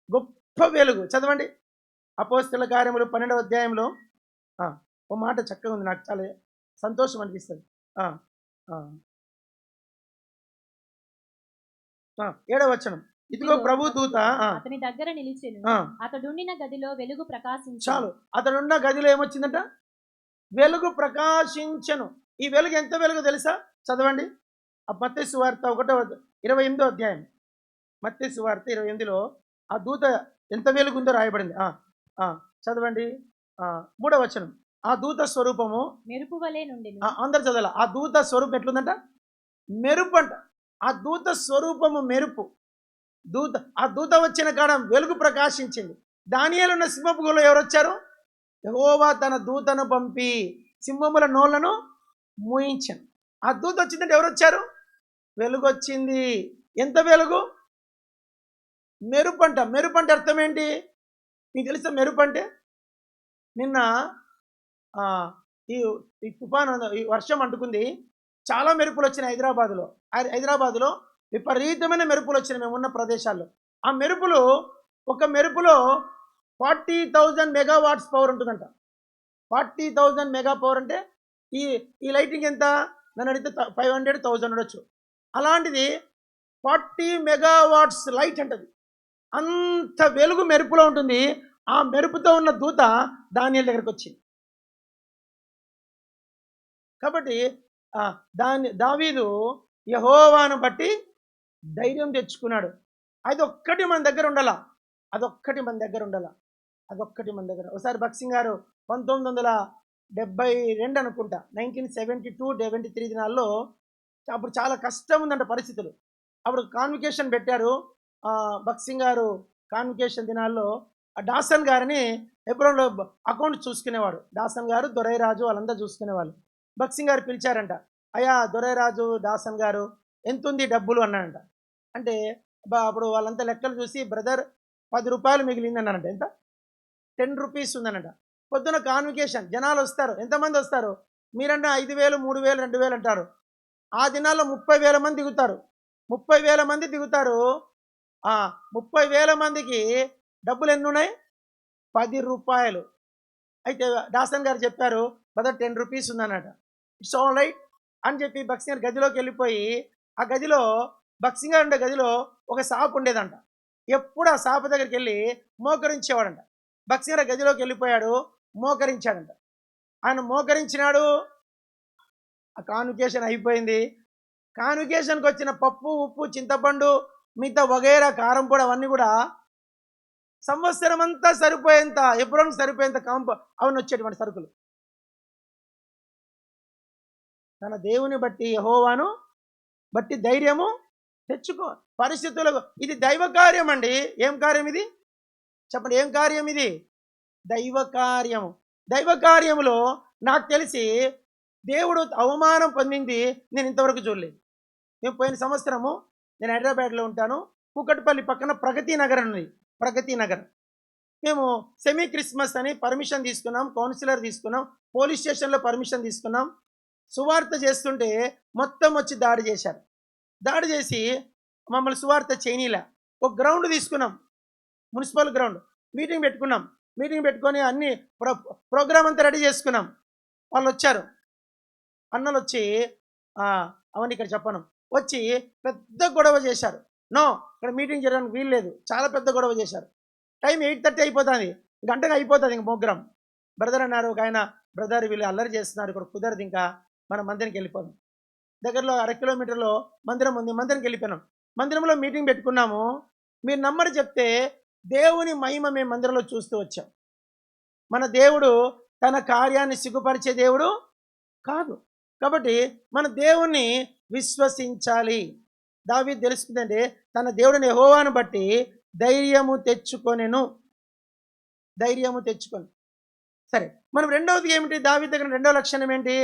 [SPEAKER 1] గొప్ప వెలుగు. చదవండి, అపోస్తలుల కార్యములు 12వ అధ్యాయంలో ఓ మాట చక్కగా ఉంది, నాకు చాలా సంతోషం అనిపిస్తుంది. 7వ వచనం. ఇదిగో ప్రభు దూత
[SPEAKER 2] అతని దగ్గర నిలిచెను. అతడుండిన గదిలో వెలుగు ప్రకాశించెను.
[SPEAKER 1] చాలు, అతడున్న గదిలో ఏమొచ్చిందంట? వెలుగు ప్రకాశించెను. ఈ వెలుగు ఎంత వెలుగు తెలుసా? చదవండి, మత్తయి సువార్త 28వ అధ్యాయం. మత్తయి సువార్త 28లో ఆ దూత ఎంత వెలుగు ఉందో రాయబడింది. చదవండి, 3వ వచనం. ఆ దూత స్వరూపము
[SPEAKER 2] మెరుపు వలె నుండెను.
[SPEAKER 1] అందరు చదవాలి. ఆ దూత స్వరూపం ఎట్లుందంట? మెరుపు అంట. ఆ దూత స్వరూపము మెరుపు. ఆ దూత వచ్చిన కాడ వెలుగు ప్రకాశించింది. దానియేలు ఉన్న సింహపు గుహలో ఎవరు వచ్చారు? యెహోవా తన దూతను పంపి సింహముల నోళ్లను మూయించాను. ఆ దూత వచ్చిందంటే ఎవరు వచ్చారు? వెలుగు వచ్చింది. ఎంత వెలుగు? మెరుపు అంట. మెరుపు అంటే అర్థం ఏంటి మీకు తెలుసా? మెరుపు అంటే నిన్న ఈ తుఫాను, ఈ వర్షం అంటుకుంది, చాలా మెరుపులు వచ్చినాయి హైదరాబాదులో విపరీతమైన మెరుపులు వచ్చినాయి మేము ఉన్న ప్రదేశాల్లో. ఆ మెరుపులు, ఒక మెరుపులో 40,000 మెగావాట్స్ పవర్ ఉంటుందంట. 40,000 మెగా పవర్ అంటే ఈ లైటింగ్ ఎంత? నన్ను అడిగితే 500,000 ఉండొచ్చు. అలాంటిది 40 మెగావాట్స్ లైట్ అంటది. అంత వెలుగు మెరుపులో ఉంటుంది. ఆ మెరుపుతో ఉన్న దూత దానియేలు దగ్గరికి వచ్చింది. కాబట్టి దావీదు యెహోవాను బట్టి ధైర్యం తెచ్చుకున్నాడు. అదొక్కటి మన దగ్గర ఉండాల. ఒకసారి భక్సింగ్ గారు 1972 అనుకుంటా, 1972-73 దినాల్లో, అప్పుడు చాలా కష్టం ఉందంట పరిస్థితులు. అప్పుడు కాన్వికేషన్ పెట్టారు. భక్సింగ్ గారు కాన్వికేషన్ దినాల్లో డాసన్ గారిని హెబ్రోన్లో అకౌంట్ చూసుకునేవాడు. డాసన్ గారు, దొరైరాజు వాళ్ళందరూ చూసుకునేవాళ్ళు. భక్సింగ్ గారు పిలిచారంట. అయ్యా దొరైరాజు, డాసన్ గారు, ఎంతుంది డబ్బులు అన్నాడంట. అంటే అప్పుడు వాళ్ళంతా లెక్కలు చూసి, బ్రదర్ 10 రూపాయలు మిగిలింది అన్నారంట. ఎంత? 10 రూపీస్ ఉందనంట. పొద్దున కాన్వికేషన్, జనాలు వస్తారు. ఎంతమంది వస్తారు? మీరంటే 5,000, 3,000, 2,000 అంటారు. ఆ దినాల్లో 30,000 మంది దిగుతారు. 30,000 మంది దిగుతారు. 30,000 మందికి డబ్బులు ఎన్నున్నాయి? ₹10. అయితే దాసన్ గారు చెప్పారు, బ్రదర్ 10 రూపీస్ ఉందన్నట. ఇట్స్ ఆల్ రైట్ అని చెప్పి బక్సింగ్ గారి గదిలోకి వెళ్ళిపోయి, ఆ గదిలో బక్సింగ్ గారు ఉండే గదిలో ఒక సాపు ఉండేదంట. ఎప్పుడు ఆ సాపు దగ్గరికి వెళ్ళి మోకరించేవాడంట. బక్సింగ్ గారు గదిలోకి వెళ్ళిపోయాడు, మోకరించాడంట. ఆయన మోకరించినాడు, ఆ కాన్వికేషన్ అయిపోయింది. కాన్వికేషన్కి వచ్చిన పప్పు, ఉప్పు, చింతపండు, మిగతా వగైరా కారం పొడి అవన్నీ కూడా సంవత్సరం అంతా సరిపోయేంత, ఎప్పుడో సరిపోయేంత అవన్నీ వచ్చేటువంటి సరుకులు. తన దేవుని బట్టి, యెహోవాను బట్టి ధైర్యము తెచ్చుకో. పరిస్థితులకు ఇది దైవ కార్యం అండి. ఏం కార్యం ఇది? చెప్పండి, ఏం కార్యం ఇది? దైవ కార్యము. దైవ కార్యములో నాకు తెలిసి దేవుడు అవమానం పొందింది నేను ఇంతవరకు చూడలేదు. మేము పోయిన సంవత్సరము, నేను హైదరాబాద్లో ఉంటాను, కూకట్పల్లి పక్కన ప్రగతి నగర్ ఉంది. ప్రగతి నగర్ మేము సెమీ క్రిస్మస్ అని పర్మిషన్ తీసుకున్నాం, కౌన్సిలర్ తీసుకున్నాం, పోలీస్ స్టేషన్లో పర్మిషన్ తీసుకున్నాం. సువార్త చేస్తుంటే మొత్తం వచ్చి దాడి చేశారు. దాడి చేసి మమ్మల్ని సువార్త చేయనీలా. ఒక గ్రౌండ్ తీసుకున్నాం, మున్సిపల్ గ్రౌండ్. మీటింగ్ పెట్టుకున్నాం. మీటింగ్ పెట్టుకొని అన్ని ప్రోగ్రామ్ అంతా రెడీ చేసుకున్నాం. వాళ్ళు వచ్చారు, అన్నలు వచ్చి అవన్నీ ఇక్కడ చెప్పను, వచ్చి పెద్ద గొడవ చేశారు. నో, ఇక్కడ మీటింగ్ చేయడానికి వీలు లేదు. చాలా పెద్ద గొడవ చేశారు. టైం 8:30 అయిపోతుంది, గంటగా అయిపోతుంది ఇంక ప్రోగ్రాం. బ్రదర్ అన్నారు ఒక ఆయన, బ్రదర్ వీళ్ళు అల్లరి చేస్తున్నారు, ఇక్కడ కుదరదు, ఇంకా మనం మందిరానికి వెళ్ళిపోదాం. దగ్గరలో 1/2 కిలోమీటర్లో మందిరం ఉంది, మందిరానికి వెళ్ళిపోయినాం. మందిరంలో మీటింగ్ పెట్టుకున్నాము. మీరు నమ్మరు చెప్తే దేవుని మహిమ మేము మందిరంలో చూస్తూ వచ్చాం. మన దేవుడు తన కార్యాన్ని సిగ్గుపరిచే దేవుడు కాదు. కాబట్టి మన దేవుణ్ణి విశ్వసించాలి. దావీదు తెలుసుకుందంటే తన దేవుడిని యెహోవాను బట్టి ధైర్యము తెచ్చుకొనెను. ధైర్యము తెచ్చుకొని. సరే, మనం రెండవది ఏమిటి? దావీదు దగ్గర రెండవ లక్షణం ఏంటి?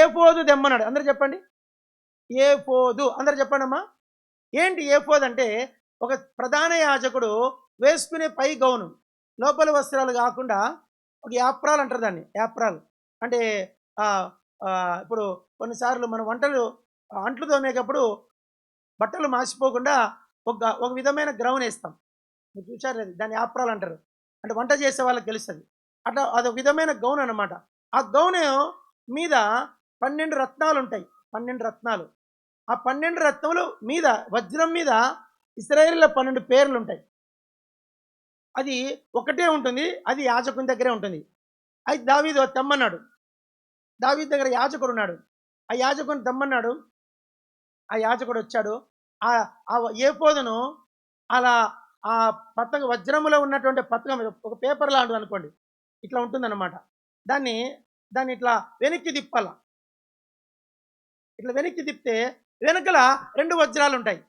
[SPEAKER 1] ఏఫోదు దెమ్మన్నాడు. అందరూ చెప్పండి, ఏఫోదు. అందరూ చెప్పండి అమ్మా. ఏంటి ఏఫోదు అంటే? ఒక ప్రధాన యాజకుడు వేసుకునే పై గౌను, లోపల వస్త్రాలు కాకుండా ఒక యాప్రాల్ అంటారు దాన్ని. యాప్రాల్ అంటే ఇప్పుడు కొన్నిసార్లు మనం అంట్లు తోమేటప్పుడు బట్టలు మాసిపోకుండా ఒక విధమైన గ్రౌన్ వేస్తాం. మీరు చూసారు లేదు, దాన్ని యాప్రాల్ అంటారు. అంటే వంట చేసే వాళ్ళకి తెలుస్తుంది. అట్లా అదొక విధమైన గౌన్ అనమాట. ఆ గౌన్ మీద 12 రత్నాలు ఉంటాయి. 12 రత్నాలు. ఆ 12 రత్నములు మీద, వజ్రం మీద ఇశ్రాయేలులో 12 పేర్లు ఉంటాయి. అది ఒకటే ఉంటుంది, అది యాజకుని దగ్గరే ఉంటుంది. అయితే దావీదు తెమ్మన్నాడు. దావీదు దగ్గర యాజకుడు ఉన్నాడు. ఆ యాజకుని తెమ్మన్నాడు. ఆ యాజకుడు వచ్చాడు. ఆ ఏఫోదును అలా ఆ పతక వజ్రములో ఉన్నటువంటి పతకం, ఒక పేపర్ లాంటిది అనుకోండి, ఇట్లా ఉంటుందన్నమాట. దాన్ని ఇట్లా వెనక్కి తిప్పాల. ఇట్లా వెనక్కి తిప్పితే వెనకల 2 వజ్రాలు ఉంటాయి.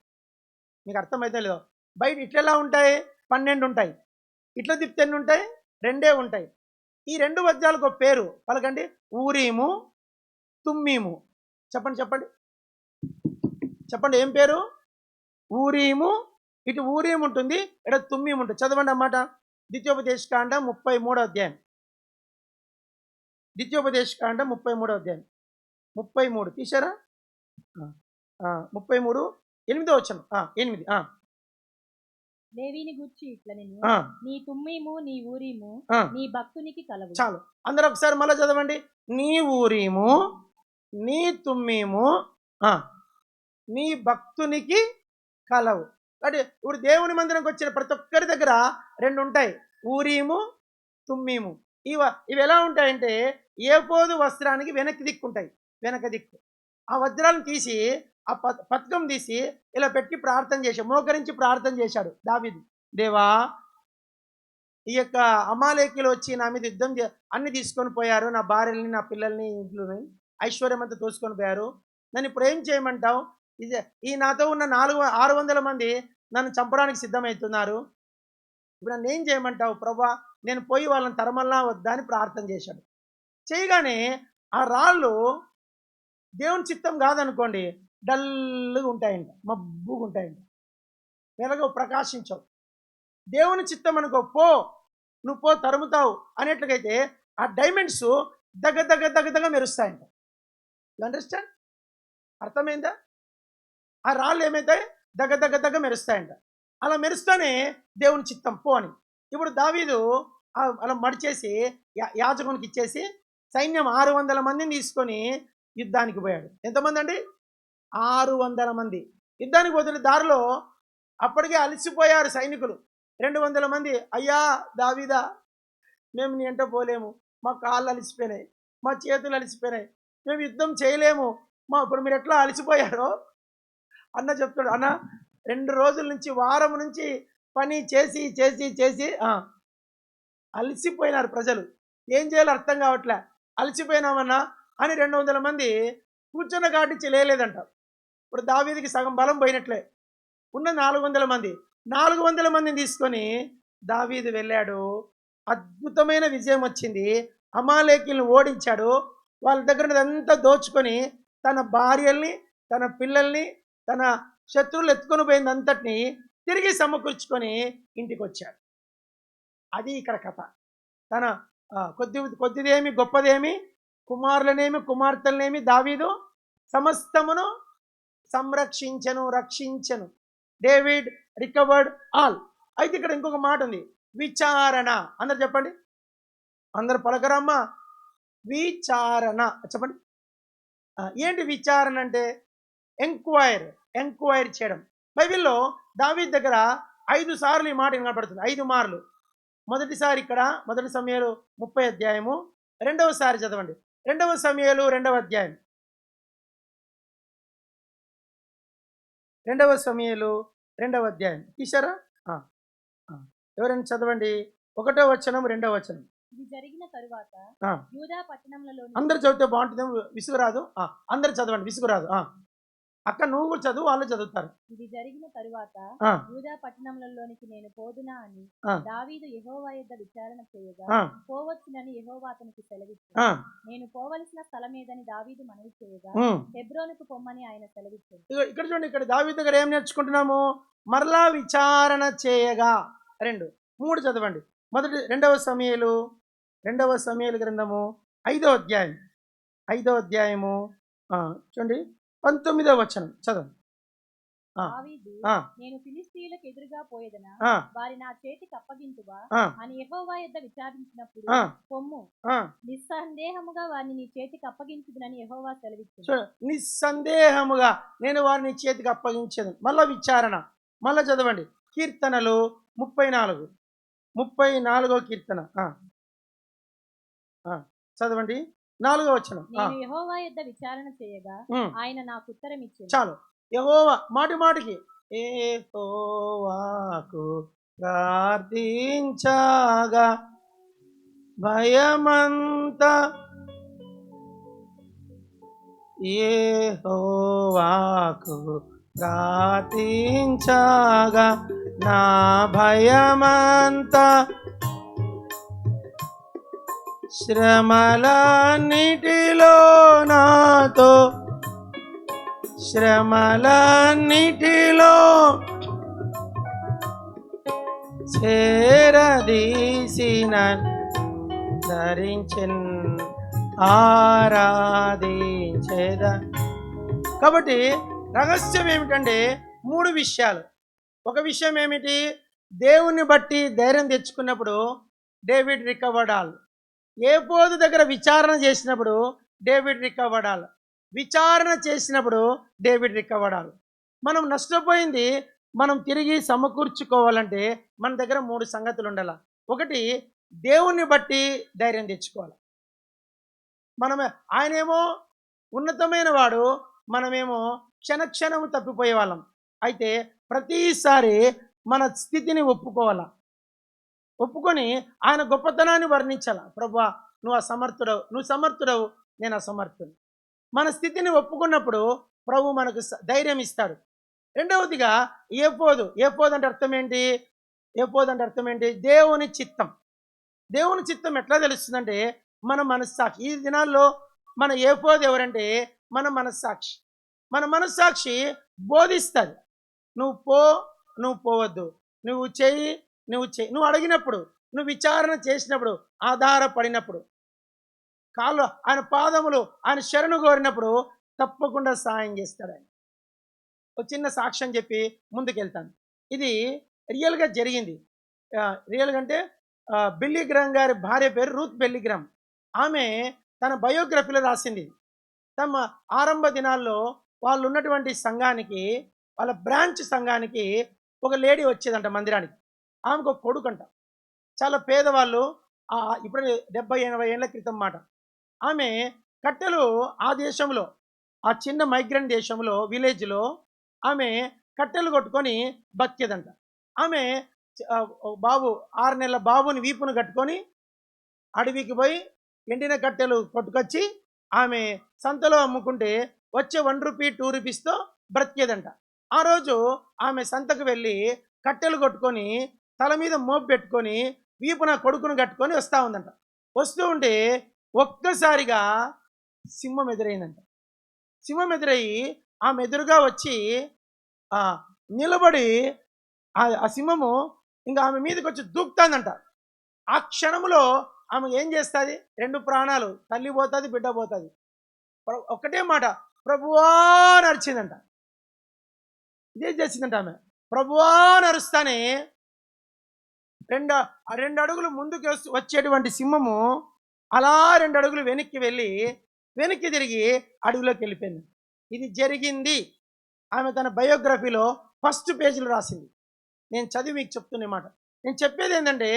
[SPEAKER 1] మీకు అర్థమైతే లేదో? బయట ఇట్లా ఉంటాయి, 12 ఉంటాయి. ఇట్లా తిప్పితే ఎన్ని ఉంటాయి? 2 ఉంటాయి. ఈ 2 వజ్రాలకు ఒక పేరు పలకండి, ఊరీము, తుమ్మీము. చెప్పండి చెప్పండి చెప్పండి, ఏం పేరు? ఊరీము. ఇటు ఊరీము ఉంటుంది, ఇటు తుమ్మీము ఉంటుంది. చదవండి అన్నమాట. ద్వితీయోపదేశకాండం 33వ అధ్యాయం. ద్వితీయోపదేశకాండం 33వ అధ్యాయం. 33 తీశారా? 33 8వ వచనం. 8.
[SPEAKER 2] లేవీని గూర్చి ఇట్లా నేను, నీ తుమ్మీము నీ ఊరీము నీ భక్తునికి కలవు.
[SPEAKER 1] చాలు, అందరూ ఒకసారి మళ్ళీ చదవండి. నీ ఊరీము నీ తుమ్మీము నీ భక్తునికి కలవు. అంటే ఇప్పుడు దేవుని మందిరంకి వచ్చిన ప్రతి ఒక్కరి దగ్గర 2 ఉంటాయి, ఊరీము, తుమ్మీము. ఇవి ఎలా ఉంటాయంటే ఏఫోదు వస్త్రానికి వెనక్కి దిక్కుంటాయి. వెనక దిక్కు. ఆ వజ్రాలను తీసి, ఆ పథకం తీసి ఇలా పెట్టి ప్రార్థన చేశాడు, మోకరించి ప్రార్థన చేశాడు దావీదు. దేవా, ఈ యొక్క అమాలేకీలు వచ్చి నా మీద యుద్ధం అన్ని తీసుకొని పోయారు, నా భార్యల్ని, నా పిల్లల్ని, ఇంట్లోని ఐశ్వర్యం అంతా తోసుకొని పోయారు. నన్ను ఇప్పుడు ఏం చేయమంటావు? ఈ నాతో ఉన్న 600 మంది నన్ను చంపడానికి సిద్ధమవుతున్నారు. ఇప్పుడు నన్ను ఏం చేయమంటావు ప్రభా? నేను పోయి వాళ్ళని తరమల్లా వద్దా అని ప్రార్థన చేశాడు. చేయగానే ఆ రాళ్ళు దేవుని చిత్తం కాదనుకోండి, డల్గా ఉంటాయంట, మబ్బుగా ఉంటాయంట, వెలగవు, ప్రకాశించవు. దేవుని చిత్తం అనుకో, పో నువ్వు పో, తరుముతావు అనేట్లుగైతే ఆ డైమండ్స్ దగ్గ మెరుస్తాయంట. You understand? అర్థమైందా? ఆ రాళ్ళు ఏమైతాయి? దగ్గ దగ్గ దగ్గ మెరుస్తాయంట. అలా మెరుస్తూనే దేవుని చిత్తం పో అని. ఇప్పుడు దావీదు అలా మడిచేసి యాజకునికి ఇచ్చేసి సైన్యం 600 మందిని తీసుకొని యుద్ధానికి పోయాడు. ఎంతమంది అండి? 600 మంది. యుద్ధానికి పోతున్న దారిలో అప్పటికే అలసిపోయారు సైనికులు. 200 మంది, అయ్యా దావీదా, మేము నీ ఎంట పోలేము, మా కాళ్ళు అలసిపోయినాయి, మా చేతులు అలసిపోయినాయి, మేము యుద్ధం చేయలేము, ఇప్పుడు మీరు ఎట్లా అలసిపోయారో అన్న చెప్తాడు. అన్న 2 రోజుల నుంచి, వారం నుంచి పని చేసి చేసి చేసి అలసిపోయినారు ప్రజలు, ఏం చేయాలో అర్థం కావట్లే, అలసిపోయినామన్నా అని 200 మంది కూర్చున్న కాటించి లేలేదంట. ఇప్పుడు దావీదుకి సగం బలం పోయినట్లే. ఉన్న 400 మంది, 400 మందిని తీసుకొని దావీదు వెళ్ళాడు. అద్భుతమైన విజయం వచ్చింది. అమాలేకీలను ఓడించాడు. వాళ్ళ దగ్గర అంతా దోచుకొని తన భార్యల్ని, తన పిల్లల్ని, తన శత్రువులు ఎత్తుకొని పోయింది అంతటిని తిరిగి సమకూర్చుకొని ఇంటికి వచ్చాడు. అది ఇక్కడ కథ. తన కొద్దిదేమి గొప్పదేమి, కుమారులనేమి కుమార్తెలనేమి దావీదు సమస్తమును సంరక్షించను, రక్షించను. David recovered all. అయితే ఇక్కడ ఇంకొక మాట ఉంది, విచారణ. అందరు చెప్పండి, అందరు పలకరమ్మ. విచారణ చెప్పండి. ఏంటి విచారణ అంటే? ఎంక్వైర్ చేయడం. బైబిల్లో దావీదు దగ్గర 5 సార్లు ఈ మాట కనబడుతుంది, 5 మార్లు. మొదటిసారి ఇక్కడ 1 సమూయేలు 30వ అధ్యాయము. రెండవసారి చదవండి, 2 సమూయేలు 2వ అధ్యాయం. 2 సమూయేలు 2వ అధ్యాయం తీశారా? ఎవరైనా చదవండి, 1వ వచనం 2వ వచనం.
[SPEAKER 2] ఇది జరిగిన తరువాత యూదా పట్టణంలో,
[SPEAKER 1] అందరు చదివితే బాగుంటుంది, విసుగురాదు. అందరు చదవండి, విసుగురాదు. అక్క నువ్వు కూడా చదువు, వాళ్ళు చదువుతారు.
[SPEAKER 2] ఇది జరిగిన తరువాత యూదా పట్టణంలోనికి నేను పోదునా అని దావీదు యెహోవా యొద్ద విచారణ చేయగా పోవచ్చునని యెహోవా అతనికి సెలవిచ్చాడు. నేను పోవలసిన స్థలమేదని దావీదు మనవి చేయగా హెబ్రోనుకు పొమ్మని ఆయన సెలవిచ్చాడు.
[SPEAKER 1] ఇక్కడ చూడండి, ఇక్కడ దావీదు దగ్గర ఏం నేర్చుకుంటున్నాము? మరలా విచారణ చేయగా. 2, 3 చదవండి. 2వ సమూయేలు గ్రంథము 5వ అధ్యాయం. 5వ అధ్యాయము చూడండి 19వ వచనం చదవండి.
[SPEAKER 2] నేను ఫిలిష్తీయులకు ఎదురుగా పోయేదనా, వారి నా చేతికి అప్పగించువా అని యెహోవా యొద్ద విచారించినప్పుడు పొమ్ము, నిస్సందేహముగా వారిని నీ చేతికి అప్పగించుదునని యెహోవా సెలవిచ్చాడు.
[SPEAKER 1] నిస్సందేహముగా నేను వారిని చేతికి అప్పగించదు. మళ్ళా విచారణ. మళ్ళా చదవండి, కీర్తనలు 34వ కీర్తన చదవండి, 4వ వచనం.
[SPEAKER 2] నేను యెహోవా యొద్ద విచారణ చేయగా ఆయన నాకు ఉత్తరం ఇచ్చాడు.
[SPEAKER 1] చాలు. యెహోవా మాటి మాటికి యెహోవాకు ప్రార్థించగా భయమంతా, యెహోవాకు ప్రార్థించగా నా భయమంతా, శ్రమలన్నిటిలో నాతో, శ్రమలన్నిటిలో చేరదీసిన ధరించిన ఆరాధించేద. కాబట్టి రహస్యం ఏమిటంటే 3 విషయాలు. ఒక విషయం ఏమిటి? దేవుణ్ణి బట్టి ధైర్యం తెచ్చుకున్నప్పుడు డేవిడ్ రికవర్డ్ ఆల్. ఏపోదు దగ్గర విచారణ చేసినప్పుడు డేవిడ్ రికవర్డ్ ఆల్. విచారణ చేసినప్పుడు డేవిడ్ రికవర్డ్ ఆల్. మనం నష్టపోయింది మనం తిరిగి సమకూర్చుకోవాలంటే మన దగ్గర 3 సంగతులు ఉండాలి. ఒకటి, దేవుణ్ణి బట్టి ధైర్యం తెచ్చుకోవాలి. ఆయనేమో ఉన్నతమైన వాడు, మనమేమో క్షణక్షణము తప్పిపోయే వాళ్ళం. అయితే ప్రతిసారి మన స్థితిని ఒప్పుకోవాలా, ఒప్పుకొని ఆయన గొప్పతనాన్ని వర్ణించాల. ప్రభువా నువ్వు అసమర్థుడవు, నువ్వు సమర్థుడవు, నేను అసమర్థుడు. మన స్థితిని ఒప్పుకున్నప్పుడు ప్రభు మనకు ధైర్యం ఇస్తాడు. రెండవదిగా ఏపోదు అంటే అర్థం ఏంటి? దేవుని చిత్తం. దేవుని చిత్తం ఎట్లా తెలుస్తుందంటే మన మనస్సాక్షి. ఈ దినాల్లో మన ఏపోదు ఎవరంటే మన మనస్సాక్షి. మన మనస్సాక్షి బోధిస్తుంది. నువ్వు పో, నువ్వు పోవద్దు, నువ్వు చెయ్యి, నువ్వు అడిగినప్పుడు, నువ్వు విచారణ చేసినప్పుడు, ఆధారపడినప్పుడు, కాళ్ళు ఆయన పాదములు ఆయన శరణు కోరినప్పుడు తప్పకుండా సహాయం చేస్తాడు ఆయన. ఒక చిన్న సాక్ష్యం చెప్పి ముందుకెళ్తాను. ఇది రియల్గా జరిగింది. రియల్గా అంటే బిల్లీ గ్రహం గారి భార్య పేరు రూత్ బిల్లీ గ్రహం. ఆమె తన బయోగ్రఫీలో రాసింది. తమ ఆరంభ దినాల్లో వాళ్ళు ఉన్నటువంటి సంఘానికి, వాళ్ళ బ్రాంచ్ సంఘానికి ఒక లేడీ వచ్చేదంట మందిరానికి. ఆమెకు ఒక కొడుకంట. చాలా పేదవాళ్ళు. ఇప్పుడు 70-80 ఏళ్ళ క్రితం మాట. ఆమె కట్టెలు ఆ దేశంలో, ఆ చిన్న మైగ్రెంట్ దేశంలో, విలేజ్లో ఆమె కట్టెలు కొట్టుకొని బతికేదంట. ఆమె బాబు 6 నెలల బాబుని వీపును కట్టుకొని అడవికి పోయి ఎండిన కట్టెలు కొట్టుకొచ్చి ఆమె సంతలో అమ్ముకుంటే వచ్చే ₹1 ₹2తో బ్రతికేదంట. ఆ రోజు ఆమె సంతకు వెళ్ళి కట్టెలు కొట్టుకొని తల మీద మోపు పెట్టుకొని వీపున కొడుకును కట్టుకొని వస్తూ ఉందంట. వస్తూ ఉంటే ఒక్కసారిగా సింహం ఎదురైందంట. సింహం ఎదురయ్యి ఆమె ఎదురుగా వచ్చి నిలబడి ఆ సింహము ఇంకా ఆమె మీదకి వచ్చి దూకుతుందంట. ఆ క్షణంలో ఆమె ఏం చేస్తుంది? 2 ప్రాణాలు, తల్లి పోతుంది, బిడ్డ పోతుంది. ఒక్కటే మాట, ప్రభువా నరిచిందంట. ఇదే చేసిందంట ఆమె. ప్రభువా నరుస్తానే 2 అడుగులు ముందుకు వచ్చేటువంటి సింహము అలా 2 అడుగులు వెనక్కి వెళ్ళి వెనక్కి తిరిగి అడవిలోకి వెళ్ళిపోయింది. ఇది జరిగింది. ఆమె తన బయోగ్రఫీలో ఫస్ట్ పేజీలో రాసింది. నేను చదివి మీకు చెప్తున్న మాట. నేను చెప్పేది ఏంటంటే,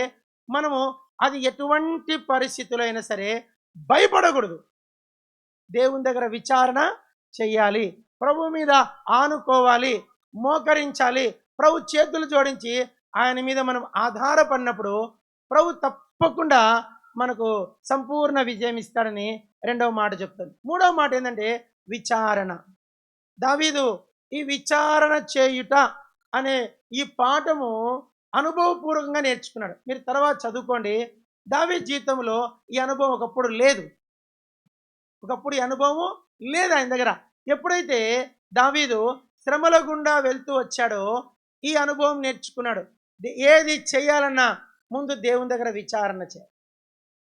[SPEAKER 1] మనము అది ఎటువంటి పరిస్థితులైనా సరే భయపడకూడదు. దేవుని దగ్గర విచారణ చెయ్యాలి, ప్రభు మీద ఆనుకోవాలి, మోకరించాలి. ప్రభు చేతులు జోడించి ఆయన మీద మనం ఆధారపడినప్పుడు ప్రభు తప్పకుండా మనకు సంపూర్ణ విజయం ఇస్తాడని రెండవ మాట చెప్తుంది. మూడవ మాట ఏంటంటే విచారణ. దావీదు ఈ విచారణ చేయుట అనే ఈ పాఠము అనుభవపూర్వకంగా నేర్చుకున్నాడు. మీరు తర్వాత చదువుకోండి. దావీదు జీవితంలో ఈ అనుభవం ఒకప్పుడు లేదు. ఈ అనుభవం లేదు ఆయన దగ్గర. ఎప్పుడైతే దావీదు శ్రమల గుండా వెళ్తూ వచ్చాడో ఈ అనుభవం నేర్చుకున్నాడు. ఏది చేయాలన్నా ముందు దేవుని దగ్గర విచారణ చేయాలి.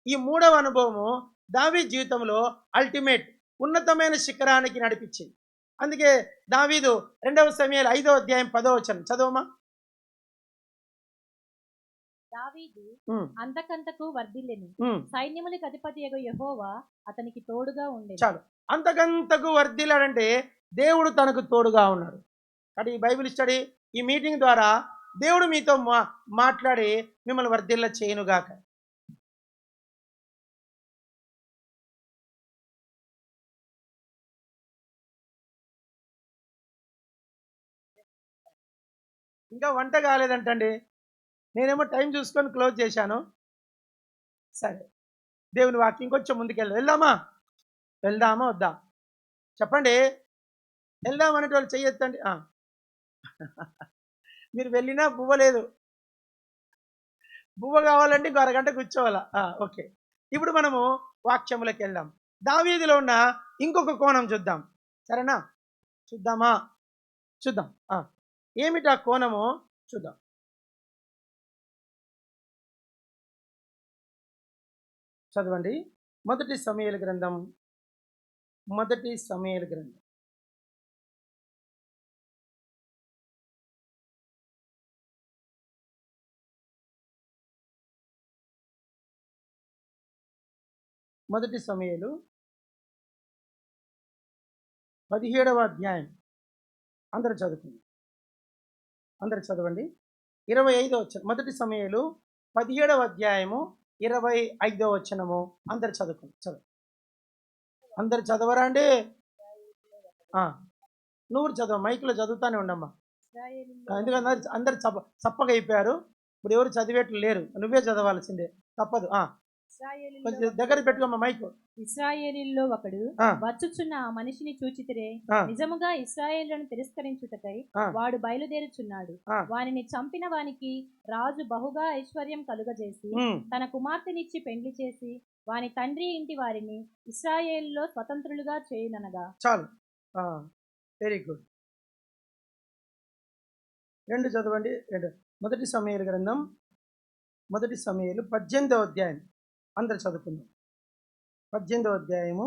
[SPEAKER 1] ఈ మూడవ అనుభవము దావీదు జీవితంలో అల్టిమేట్, ఉన్నతమైన శిఖరానికి నడిపించింది. అందుకే దావీదు 2 సమూయేలు 5వ అధ్యాయం 10వ వచనం చదవమా.
[SPEAKER 2] దావీదు అంతకంతకు వర్ధిల్లెను, సైన్యములకు అధిపతియగు యెహోవా అతనికి తోడుగా ఉండెను.
[SPEAKER 1] చాలు, అంతకంతకు వర్ధిల్లాడంటే దేవుడు తనకు తోడుగా ఉన్నాడు. కాబట్టి ఈ బైబిల్ స్టడీ, ఈ మీటింగ్ ద్వారా దేవుడు మీతో మాట్లాడి మిమ్మల్ని వర్ధిల్ల చేయనుగాక. ఇంకా వంట కాలేదంటండి. నేనేమో టైం చూసుకొని క్లోజ్ చేశాను. సరే, దేవుని వాక్యం కొంచెం వెళ్దామా వద్దా చెప్పండి. వెళ్దామనే వాళ్ళు చెయ్యొద్దండి. మీరు వెళ్ళినా బువ్వ లేదు. బువ్వ కావాలంటే ఇంకో అరగంట కూర్చోవాలా. ఓకే, ఇప్పుడు మనము వాక్యములకు వెళ్దాం. దావీదులో ఉన్న ఇంకొక కోణం చూద్దాం. సరేనా? చూద్దాం. ఏమిటి ఆ కోణము చూద్దాం. చదవండి. మొదటి సమూయేలు గ్రంథం. మొదటి సమూయేలు గ్రంథం 17వ అధ్యాయం. అందరూ చదువుకుంది. అందరు చదవండి. 25వ వచనం. మొదటి సమూయేలు 17వ అధ్యాయము 25వ వచనము. అందరు చదువుకుంది. అందరు చదవరా అండి? నువ్వు చదవ, మైక్లో చదువుతానే ఉండమ్మా. ఎందుకంటే అందరు చప్పగా అయిపోయారు. ఇప్పుడు ఎవరు చదివేట్లు లేరు. నువ్వే చదవాల్సిందే, తప్పదు. దగ్గర పెట్టుకోమ్మా మైక్.
[SPEAKER 2] ఇశ్రాయేలీల్లో ఒకడు వచ్చుచున్న ఆ మనిషిని చూచితిరే, నిజముగా ఇశ్రాయేలును తిరస్కరించుటకై వాడు బయలుదేరుచున్నాడు. వానిని చంపిన వానికి రాజు బహుగా ఐశ్వర్యం కలుగజేసి తన కుమార్తెనిచ్చి పెండ్లి చేసి వాని తండ్రి ఇంటి వారిని ఇశ్రాయేలులో స్వతంత్రులుగా చేయుననగా.
[SPEAKER 1] చాలు, వెరీ గుడ్. 2 చదవండి. 2 మొదటి సమూయేలు గ్రంథం, మొదటి సమూయేలు 18వ అధ్యాయం. అందరు చదువుకుందాం. 18వ అధ్యాయము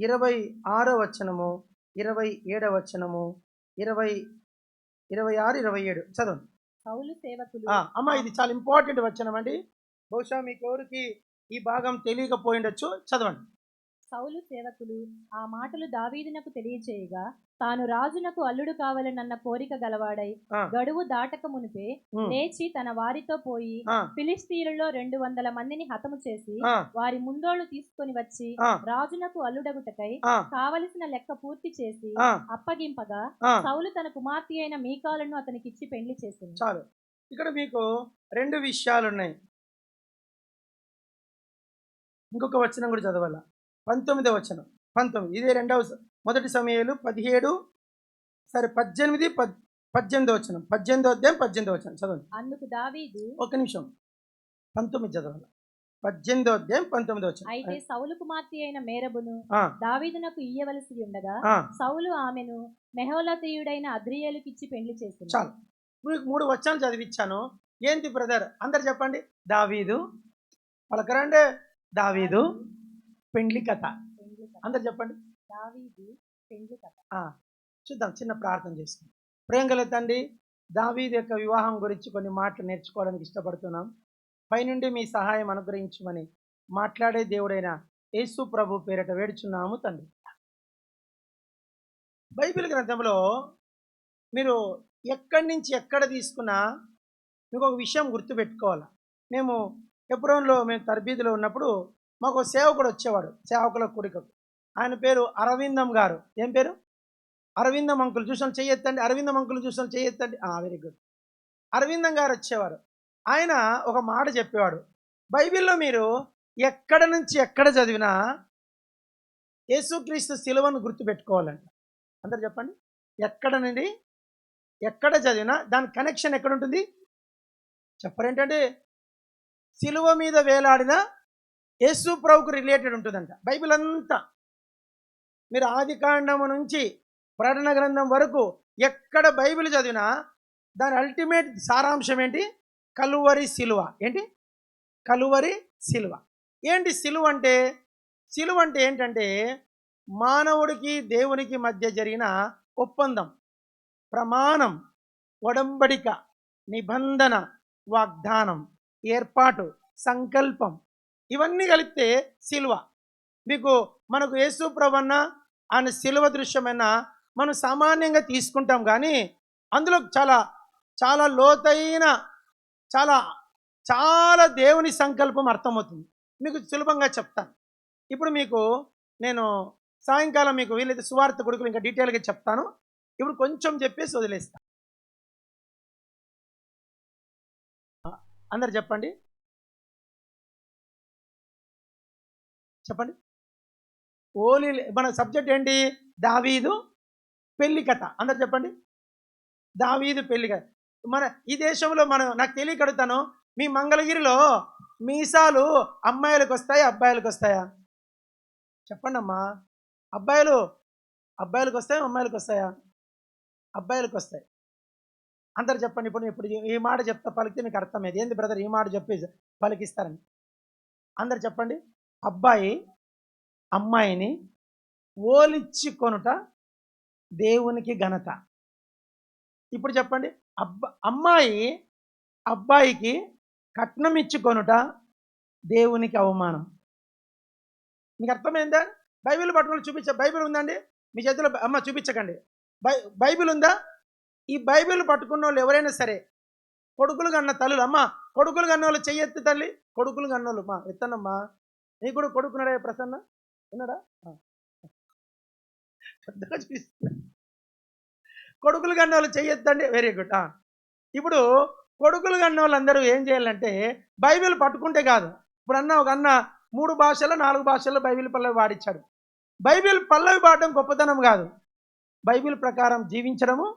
[SPEAKER 1] 26వ వచనము, 27వ వచనము, 20, 26, 27 చదవండి.
[SPEAKER 2] సౌలు సేవకులు
[SPEAKER 1] అమ్మ ఇది చాలా ఇంపార్టెంట్ వచనం అండి. బహుశా మీకు ఎవరికి ఈ భాగం తెలియకపోయిండొచ్చు. చదవండి.
[SPEAKER 2] సౌలు సేవకులు ఆ మాటలు దావీదునకు తెలియచేయగా, తాను రాజునకు అల్లుడు కావాలనన్న కోరిక గలవాడై గడువు దాటక మునిపే లేచి తన వారితో పోయి ఫిలిష్తీయులలో 200 మందిని హతము చేసి వారి ముందోళ్లు తీసుకొని వచ్చి రాజునకు అల్లుడగుటకై కావలసిన లెక్క పూర్తి చేసి అప్పగింపగా సౌలు తన కుమార్తె అయిన మీకాలను అతనికిచ్చి పెళ్లి చేసింది.
[SPEAKER 1] చాలు. ఇక్కడ మీకు 2 విషయాలు ఉన్నాయి. ఇంకొక వచనం కూడా చదవాల. 19వ వచనం. 19 ఇదే మొదటి సమూయేలు 17 సరే 18 18వ వచనం. 18వ అధ్యాయం 18వ వచనం చదవండి.
[SPEAKER 2] అందుకు దావీదు
[SPEAKER 1] ఒక నిమిషం 19 చదవాలి. 18వ అధ్యాయం 19వ వచనం.
[SPEAKER 2] అయితే సౌలు కుమార్తె అయిన మేరబును దావీదునకు ఇయ్యవలసి ఉండగా సౌలు ఆమెను మెహోలతీయుడైన అద్రియేలుకిచ్చి పెళ్లి చేసింది.
[SPEAKER 1] చాలు. మీకు 3 వచనాలు చదివించాను. ఏంటి బ్రదర్ అందరు చెప్పండి. దావీదు పలకరండి. దావీదు పెండ్లి కథ. అందరు చెప్పండి.
[SPEAKER 2] దావీదు పెండ్లి కథ.
[SPEAKER 1] చూద్దాం. చిన్న ప్రార్థన చేసుకుందాం. ప్రేమగల తండ్రి, దావీదు యొక్క వివాహం గురించి కొన్ని మాటలు నేర్చుకోవడానికి ఇష్టపడుతున్నాం. పైనుండి మీ సహాయం అనుగ్రహించమని మాట్లాడే దేవుడైన యేసు ప్రభు పేరిట వేడుచున్నాము తండ్రి. బైబిల్ గ్రంథంలో మీరు ఎక్కడి నుంచి ఎక్కడ తీసుకున్నా మీకు ఒక విషయం గుర్తుపెట్టుకోవాలి. మేము హెబ్రోన్లో తర్బీదులో ఉన్నప్పుడు మాకు సేవకుడు వచ్చేవాడు, సేవకుల కూడికకు. ఆయన పేరు అరవిందం గారు. ఏం పేరు? అరవిందం అంకులు. చూసాను చెయ్యెత్తండి. అరవిందం అంకులు చూసాను చెయ్యెత్తండి. Very good. అరవిందం గారు వచ్చేవారు. ఆయన ఒక మాట చెప్పేవాడు. బైబిల్లో మీరు ఎక్కడ నుంచి ఎక్కడ చదివినా యేసుక్రీస్తు శిలువను గుర్తుపెట్టుకోవాలంట. అందరు చెప్పండి. ఎక్కడ నుండి ఎక్కడ చదివినా దాని కనెక్షన్ ఎక్కడ ఉంటుంది చెప్పరేంటంటే శిలువ మీద వేలాడిన యేసు ప్రభుకు రిలేటెడ్ ఉంటుందంట బైబిల్ అంతా. మీరు ఆదికాండము నుంచి ప్రకటన గ్రంథం వరకు ఎక్కడ బైబిల్ చదివినా దాని అల్టిమేట్ సారాంశం ఏంటి? కలువరి శిలువ. ఏంటి? కలువరి శిలువ. ఏంటి శిలువ అంటే? శిలువ అంటే ఏంటంటే మానవుడికి దేవునికి మధ్య జరిగిన ఒప్పందం, ప్రమాణం, ఒడంబడిక, నిబంధన, వాగ్దానం, ఏర్పాటు, సంకల్పం, ఇవన్నీ కలిపితే శిలువ. మీకు మనకు యేసు ప్రభువన్న ఆయన శిలువ దృశ్యమైన మనం సామాన్యంగా తీసుకుంటాం, కానీ అందులో చాలా చాలా లోతైన చాలా చాలా దేవుని సంకల్పం అర్థమవుతుంది. మీకు సులభంగా చెప్తాను. ఇప్పుడు మీకు నేను సాయంకాలం మీకు వీలైతే సువార్త కొడుకులు ఇంకా డీటెయిల్గా చెప్తాను. ఇప్పుడు కొంచెం చెప్పేసి వదిలేస్తాను. అందరు చెప్పండి. చెప్పండి. ఓలీ మన సబ్జెక్ట్ ఏంటి? దావీదు పెళ్లి కథ. అందరు చెప్పండి. దావీదు పెళ్లి కథ. మన ఈ దేశంలో నాకు తెలియకడుగుతాను, మీ మంగళగిరిలో మీసాలు అమ్మాయిలకు వస్తాయా అబ్బాయిలకు వస్తాయా? చెప్పండి అమ్మా. అబ్బాయిలకు వస్తాయా అమ్మాయిలకు వస్తాయా? అబ్బాయిలకు వస్తాయి. అందరు చెప్పండి. ఇప్పుడు ఈ మాట చెప్తా పలికితే మీకు అర్థమైంది. ఏంది బ్రదర్ ఈ మాట చెప్పి పలికిస్తారని. అందరు చెప్పండి. అబ్బాయి అమ్మాయిని ఓలిచ్చి కొనుట దేవునికి ఘనత. ఇప్పుడు చెప్పండి. అమ్మాయి అబ్బాయికి కట్నం ఇచ్చి కొనుట దేవునికి అవమానం. మీకు అర్థమైందా? బైబిల్ పట్టుకుని చూపించే బైబిల్ ఉందండి మీ చేతిలో? అమ్మ చూపించకండి. బైబిల్ ఉందా? ఈ బైబిల్ పట్టుకున్న వాళ్ళు ఎవరైనా సరే కొడుకులు కన్న తల్లులు, అమ్మ కొడుకులు కన్న వాళ్ళు చెయ్యెత్తి తల్లి. కొడుకులు కన్నోళ్ళు మా ఎత్తనమ్మా. నీ కూడా కొడుకున్నాడా? ప్రసన్న ఉన్నాడా? పెద్దగా చూపిస్తున్నా. కొడుకులు కన్న వాళ్ళు చెయ్యెత్తండి. Very good. ఇప్పుడు కొడుకులు కన్న వాళ్ళందరూ ఏం చేయాలంటే బైబిల్ పట్టుకుంటే కాదు. ఇప్పుడు ఒక అన్న 3 భాషల్లో 4 భాషల్లో బైబిల్ పల్లవి పాడించాడు. బైబిల్ పల్లవి పాడడం గొప్పతనం కాదు, బైబిల్ ప్రకారం జీవించడము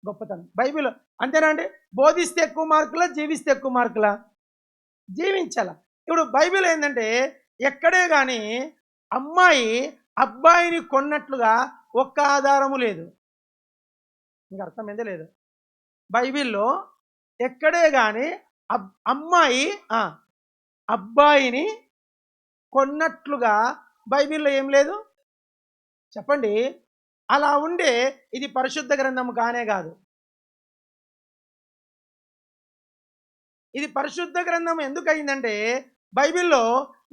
[SPEAKER 1] గొప్పతనం. బైబిల్ అంతేనా అండి? బోధిస్తే ఎక్కువ మార్కులా, జీవిస్తే ఎక్కువ మార్కులా? జీవించాల. ఇప్పుడు బైబిల్ ఏంటంటే ఎక్కడే కానీ అమ్మాయి అబ్బాయిని కొన్నట్లుగా ఒక్క ఆధారము లేదు. మీకు అర్థమైందే లేదు? బైబిల్లో ఎక్కడే కానీ అమ్మాయి అబ్బాయిని కొన్నట్లుగా బైబిల్లో ఏం లేదు. చెప్పండి. అలా ఉండే ఇది పరిశుద్ధ గ్రంథం కానే కాదు. ఇది పరిశుద్ధ గ్రంథం ఎందుకు అయిందంటే, బైబిల్లో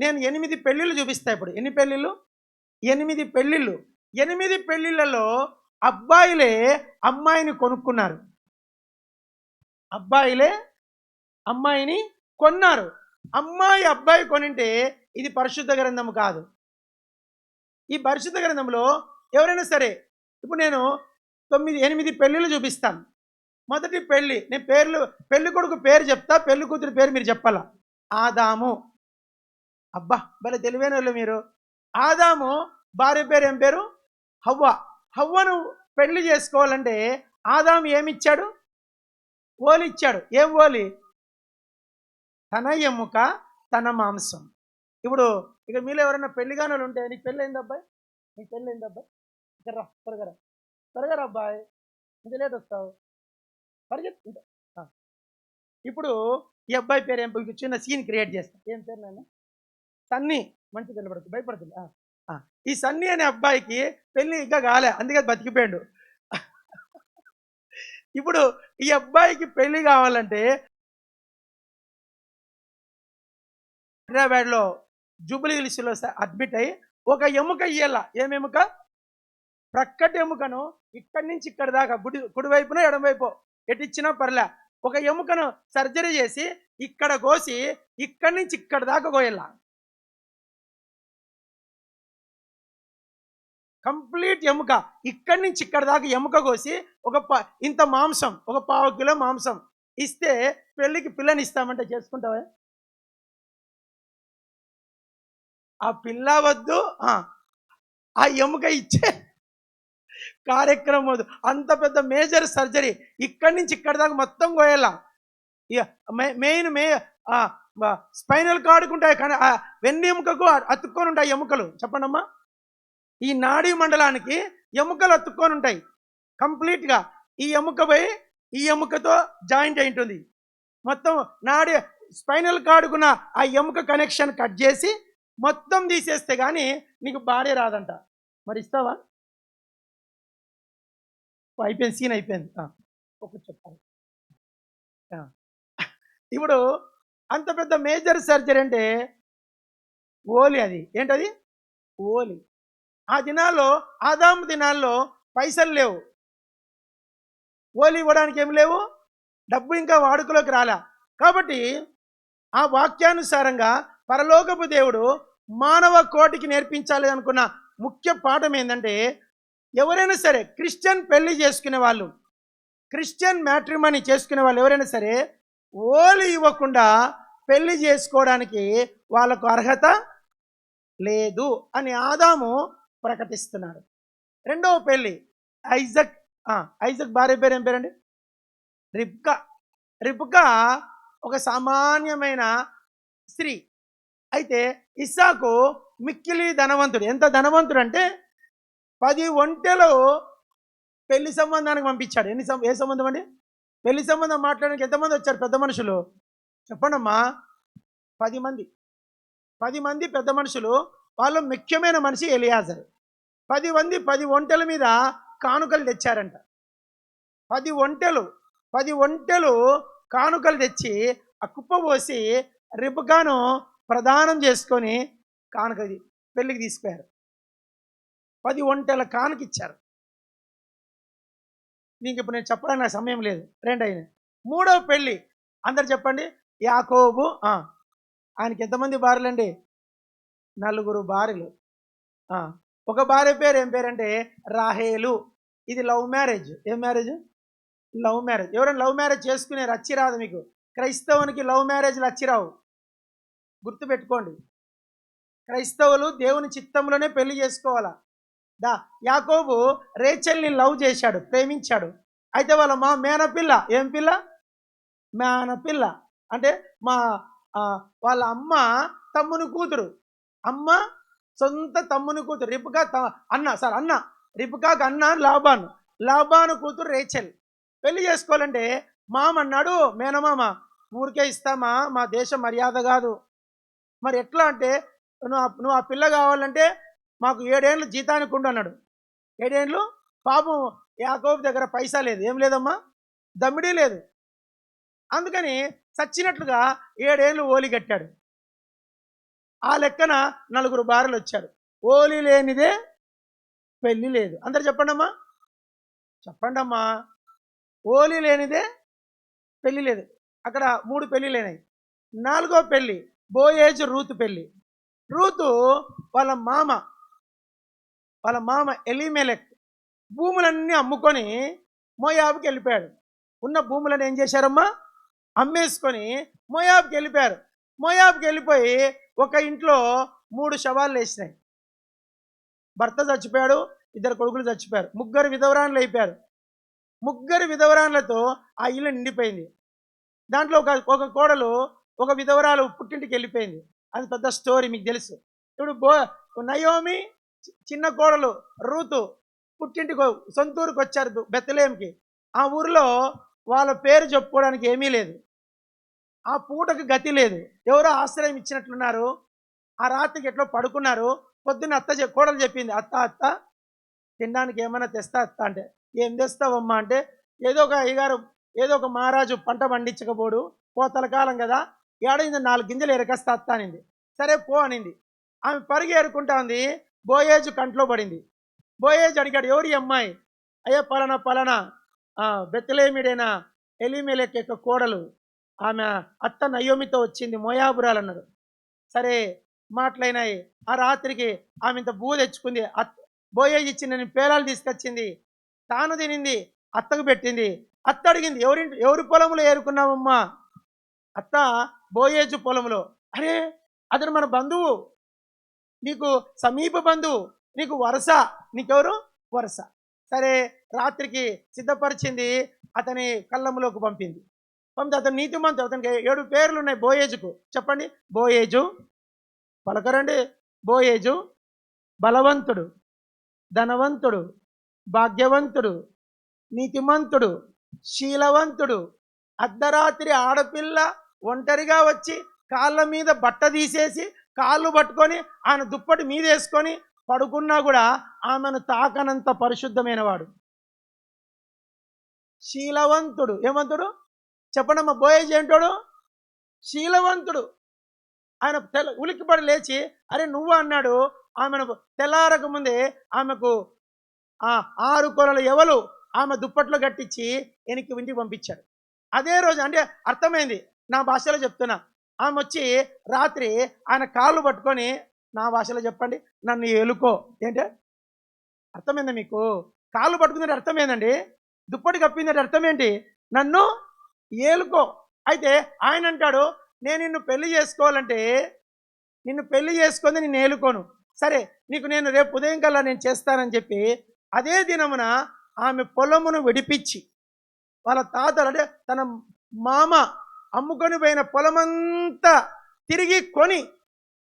[SPEAKER 1] నేను 8 పెళ్ళిళ్ళు చూపిస్తా. ఇప్పుడు ఎన్ని పెళ్ళిళ్ళు? 8 పెళ్ళిళ్ళు. 8 పెళ్ళిళ్ళలో అబ్బాయిలే అమ్మాయిని కొనుక్కున్నారు. అబ్బాయిలే అమ్మాయిని కొన్నారు. అమ్మాయి అబ్బాయి కొనింటే ఇది పరిశుద్ధ గ్రంథము కాదు. ఈ పరిశుద్ధ గ్రంథంలో ఎవరైనా సరే, ఇప్పుడు నేను 8 పెళ్ళిళ్ళు చూపిస్తాను. మొదటి పెళ్ళి, నేను పెళ్లి కొడుకు పేరు చెప్తా, పెళ్లి కూతురు పేరు మీరు చెప్పాలా. ఆదాము. అబ్బా భలే తెలివైన వాళ్ళు మీరు. ఆదాము భార్య పేరు ఏం పేరు? హవ్వ. హవ్వను పెళ్లి చేసుకోవాలంటే ఆదాము ఏమిచ్చాడు? ఓలి ఇచ్చాడు. ఏం ఓలి? తన ఎముక తన మాంసం. ఇప్పుడు ఇక మీలో ఎవరైనా పెళ్లి కాని వాళ్ళు ఉంటే, నీకు పెళ్ళి అయింది అబ్బాయి, నీకు పెళ్ళి అయింది అబ్బాయి, ఇక్కడ రా, త్వరగా రా, త్వరగా రా అబ్బాయి, ఇంత లేట్ వస్తావు, పరిగెత్తు. ఇప్పుడు ఈ అబ్బాయి పేరు ఏం? చిన్న సీన్ క్రియేట్ చేస్తా. ఏం పేరు నాన్న? సన్నీ. మంచి నిలబడుతుంది, భయపడుతుంది. ఈ సన్నీ అనే అబ్బాయికి పెళ్ళి ఇంకా కాలే, అందుకే బతికిపోయాడు. ఇప్పుడు ఈ అబ్బాయికి పెళ్లి కావాలంటే హైదరాబాద్లో జూబ్లీ హిల్స్లో అడ్మిట్ అయ్యి ఒక ఎముక ఇయ్యాల. ఏం ఎముక? ప్రక్కటి ఎముకను ఇక్కడి నుంచి ఇక్కడ దాకా, కుడివైపున ఎడమవైపు ఎటిచ్చినా పర్లే, ఒక ఎముకను సర్జరీ చేసి ఇక్కడ కోసి ఇక్కడి నుంచి ఇక్కడ దాకా కోయాల. కంప్లీట్ ఎముక ఇక్కడి నుంచి ఇక్కడ దాకా ఎముక కోసి ఇంత మాంసం, ఒక 1/2 కిలో మాంసం ఇస్తే పెళ్ళికి పిల్లని ఇస్తామంటే చేసుకుంటావా? ఆ పిల్ల వద్దు, ఆ ఎముక ఇచ్చే కార్యక్రమం వద్దు. అంత పెద్ద మేజర్ సర్జరీ ఇక్కడి నుంచి ఇక్కడ దాకా మొత్తం కోయాల. మెయిన్ స్పైనల్ కార్డుకు ఉంటాయి, కానీ వెన్ను ఎముకకు అతుక్కొని ఉంటాయి ఎముకలు. చెప్పండమ్మా. ఈ నాడీ మండలానికి ఎముకలు అతుక్కొని ఉంటాయి కంప్లీట్గా. ఈ ఎముక పోయి ఈ ఎముకతో జాయింట్ అయి ఉంటుంది. మొత్తం నాడీ స్పైనల్ కార్డుకున్న ఆ ఎముక కనెక్షన్ కట్ చేసి మొత్తం తీసేస్తే కానీ నీకు భార్య రాదంట. మరి ఇస్తావా? అయిపోయింది, సీన్ అయిపోయింది. ఒకటి చెప్పాలి. ఇప్పుడు అంత పెద్ద మేజర్ సర్జరీ అంటే ఓలి. అది ఏంటది? ఓలి. ఆ దినాల్లో, ఆదాము దినాల్లో పైసలు లేవు, ఓలి ఇవ్వడానికి ఏమి లేవు, డబ్బు ఇంకా వాడుకలోకి రాలా. కాబట్టి ఆ వాక్యానుసారంగా పరలోకపు దేవుడు మానవ కోటికి నేర్పించాలి అనుకున్న ముఖ్య పాఠం ఏంటంటే, ఎవరైనా సరే క్రిస్టియన్ పెళ్లి చేసుకునే వాళ్ళు, క్రిస్టియన్ మ్యాట్రిమనీ చేసుకునే వాళ్ళు ఎవరైనా సరే ఓలి ఇవ్వకుండా పెళ్లి చేసుకోవడానికి వాళ్ళకు అర్హత లేదు అని ఆదాము ప్రకటిస్తున్నాడు. రెండవ పెళ్ళి ఐజక్. ఐజక్ భార్య పేరు ఏం పేరండి? రిబ్కా. రిబ్కా ఒక సామాన్యమైన స్త్రీ. అయితే ఇస్సాకు మిక్కిలి ధనవంతుడు. ఎంత ధనవంతుడు అంటే 10 ఒంటెలు పెళ్లి సంబంధానికి పంపించాడు. ఏ సంబంధం అండి? పెళ్లి సంబంధం మాట్లాడడానికి ఎంతమంది వచ్చారు పెద్ద మనుషులు? చెప్పండమ్మా. 10 మంది. 10 మంది పెద్ద మనుషులు. వాళ్ళు ముఖ్యమైన మనిషి ఎలియాజరు. 10 మంది 10 ఒంటెల మీద కానుకలు తెచ్చారంట. 10 ఒంటెలు కానుకలు తెచ్చి ఆ కుప్ప పోసి రిబ్కాను ప్రదానం చేసుకొని కానుక పెళ్ళికి తీసుకుపోయారు. 10 ఒంటెల కానుక ఇచ్చారు. నీకు ఇప్పుడు నేను చెప్పడానికి నాకు సమయం లేదు. రెండైన మూడవ పెళ్ళి. అందరు చెప్పండి. యాకోబు. ఆయనకి ఎంతమంది భార్యలండి? 4 భార్యలు. ఒక భార్య పేరు ఏం పేరంటే రాహేలు. ఇది లవ్ మ్యారేజ్. ఏం మ్యారేజ్? Love marriage. ఎవరైనా లవ్ మ్యారేజ్ చేసుకునేరు? అచ్చిరాదు మీకు. క్రైస్తవునికి లవ్ మ్యారేజ్లు అచ్చిరావు, గుర్తుపెట్టుకోండి. క్రైస్తవులు దేవుని చిత్తంలోనే పెళ్లి చేసుకోవాలా. యాకోబు రేచెల్ని లవ్ చేశాడు, ప్రేమించాడు. అయితే వాళ్ళ మేనపిల్ల. ఏం పిల్ల? మేనపిల్ల అంటే వాళ్ళ అమ్మ తమ్ముని కూతురు. అమ్మ సొంత తమ్ముని కూతురు. అన్న రిబ్కాకు అన్న లాబాను కూతురు రేచెల్. పెళ్లి చేసుకోవాలంటే మామ అన్నాడు, మేనమామ ఊరికే ఇస్తామా, మా దేశ మర్యాద కాదు. మరి ఎట్లా అంటే, నువ్వు ఆ పిల్ల కావాలంటే మాకు 7 ఏళ్ళు జీతానికి ఉండు అన్నాడు. 7 ఏండ్లు. పాపం యాకోబు దగ్గర పైసా లేదు, ఏం లేదమ్మా, దమ్మిడీ లేదు. అందుకని చచ్చినట్లుగా 7 ఏండ్లు ఓలి కట్టాడు. ఆ లెక్కన 4 భార్యలు వచ్చారు. ఓలి లేనిదే పెళ్లి లేదు. అందరు చెప్పండమ్మా, చెప్పండమ్మా. ఓలి లేనిదే పెళ్లి లేదు. అక్కడ 3 పెళ్ళిళ్ళైనాయి. 4వ పెళ్ళి బోయేజు రూతు పెళ్ళి. రూతు వాళ్ళ మామ ఎలీమెలెక్ భూములన్నీ అమ్ముకొని మోయాబుకి వెళ్ళిపోయాడు. ఉన్న భూములను ఏం చేశారమ్మా, అమ్మేసుకొని మోయాబుకి వెళ్ళిపోయారు. మోయాబుకి వెళ్ళిపోయి ఒక ఇంట్లో 3 శవాలు వేసినాయి. భర్త చచ్చిపోయాడు, 2 కొడుకులు చచ్చిపోయారు, 3 విధవరాన్లు అయిపోయారు. 3 విధవరాన్లతో ఆ ఇల్లు నిండిపోయింది. దాంట్లో ఒక కోడలు, ఒక విధవరాలు పుట్టింటికి వెళ్ళిపోయింది. అది పెద్ద స్టోరీ, మీకు తెలుసు. ఇప్పుడు నయోమి చిన్న కోడలు రూతు పుట్టింటికి సొంతూరుకు వచ్చారు బెత్లెహేంకి. ఆ ఊరిలో వాళ్ళ పేరు చెప్పుకోవడానికి ఏమీ లేదు. ఆ పూటకు గతి లేదు. ఎవరో ఆశ్రయం ఇచ్చినట్లున్నారు. ఆ రాత్రికి ఎట్లా పడుకున్నారు. పొద్దున్న కోడలు చెప్పింది, అత్త తినడానికి ఏమైనా తెస్తా అత్త అంటే. ఏం తెస్తావమ్మా అంటే, ఏదో ఒక అయ్యగారు, ఏదో ఒక మహారాజు పంట పండించకపోడు, కోతల కాలం కదా, ఏడైంది 4 గింజలు ఎరకస్తా అత్త అనింది. సరే పో అనింది. ఆమె పరిగి ఏరుకుంటా ఉంది. బోయేజు కంట్లో పడింది. బోయేజు అడిగాడు, ఎవరి అమ్మాయి? అయ్యో పలానా బెత్లెహేమీడైనా ఎలీమెలెక్ యొక్క కోడలు, ఆమె అత్త నయోమితో వచ్చింది, మోయాబురాలు అన్నారు. సరే మాటలైనాయి. ఆ రాత్రికి ఆమె ఇంత బూ తెచ్చుకుంది. బోయేజు ఇచ్చి నేను పేలాలు తీసుకొచ్చింది, తాను తినింది, అత్తకు పెట్టింది. అత్త అడిగింది, ఎవరి పొలంలో ఏరుకున్నావమ్మా? అత్త బోయేజు పొలంలో. అరే అతను మన బంధువు, నీకు సమీప బంధువు, నీకు వరస, నీకెవరు వరస. సరే రాత్రికి సిద్ధపరిచింది, అతని కళ్ళములోకి పంపింది. అతను నీతిమంతుడు. అతనికి 7 పేర్లు ఉన్నాయి బోయేజుకు. చెప్పండి. బోయేజు, పలకరండి. బోయేజు బలవంతుడు, ధనవంతుడు, భాగ్యవంతుడు, నీతిమంతుడు, శీలవంతుడు. అర్ధరాత్రి ఆడపిల్ల ఒంటరిగా వచ్చి కాళ్ళ మీద బట్ట తీసేసి కాళ్ళు పట్టుకొని ఆయన దుప్పటి మీద వేసుకొని పడుకున్నా కూడా ఆమెను తాకనంత పరిశుద్ధమైన వాడు. శీలవంతుడు. ఏమంతుడు చెప్పండమ్మా. బోయేజు ఏంటోడు? శీలవంతుడు. ఆయన ఉలిక్కిపడి లేచి, అరే నువ్వు అన్నాడు. ఆమెను తెల్లారక ముందే ఆమెకు 6 కొలల ఎవలు ఆమె దుప్పట్లో కట్టించి ఇంటికి పంపించాడు. అదే రోజు, అంటే అర్థమైంది, నా భాషలో చెప్తున్నా. ఆమె వచ్చి రాత్రి ఆయన కాళ్ళు పట్టుకొని, నా భాషలో చెప్పండి, నన్ను ఏలుకో. ఏంటే అర్థమైందా మీకు? కాళ్ళు పట్టుకునే అర్థం ఏందండి? దుప్పటి కప్పిందంటే అర్థం ఏంటి? నన్ను ఏలుకో. అయితే ఆయన అంటాడు, నేను నిన్ను పెళ్లి చేసుకోవాలంటే, నిన్ను పెళ్లి చేసుకొని నిన్ను ఏలుకోను. సరే నీకు నేను రేపు ఉదయం కల్లా నేను చేస్తానని చెప్పి అదే దినమున ఆమె పొలమును విడిపించి, వాళ్ళ తాతలు అంటే తన మామ అమ్ముకొని పోయిన పొలమంతా తిరిగి కొని,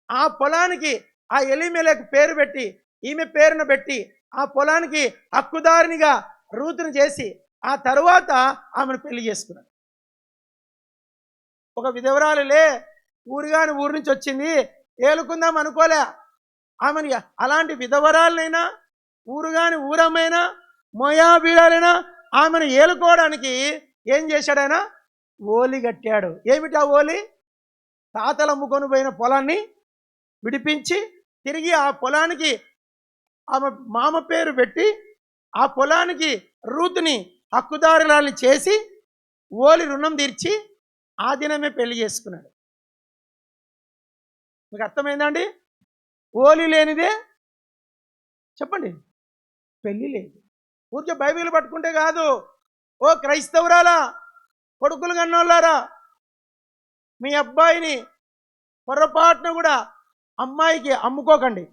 [SPEAKER 1] ఆ పొలానికి ఆ ఎలీమెలెకు పేరు పెట్టి, ఈమె పేరును పెట్టి, ఆ పొలానికి హక్కుదారునిగా రూతును చేసి, ఆ తరువాత ఆమెను పెళ్లి చేసుకున్నాడు. ఒక విధవరాలులే, ఊరిగాని ఊరి నుంచి వచ్చింది, ఏలుకుందాం అనుకోలే. ఆమెని అలాంటి విధవరాలైనా, ఊరుగాని ఊరమైనా, మోయాబీరాలైనా ఆమెను ఏలుకోవడానికి ఏం చేశాడైనా? ఓలి కట్టాడు. ఏమిటా ఓలి? తాతలు అమ్ముకొని పోయిన పొలాన్ని విడిపించి తిరిగి ఆ పొలానికి ఆమె మామ పేరు పెట్టి, ఆ పొలానికి రూతుని హక్కుదారులని చేసి, ఓలి రుణం తీర్చి ఆ దినమే పెళ్లి చేసుకున్నాడు. మీకు అర్థమైందండి? ఓలి లేనిదే చెప్పండి పెళ్ళి లేదు. ఊరికే బైబిల్ పట్టుకుంటే కాదు. ఓ క్రైస్తవురాలా, కొడుకులు కన్నోళ్ళారా, మీ అబ్బాయిని పొరపాటున కూడా అమ్మాయికి అమ్ముకోకండి.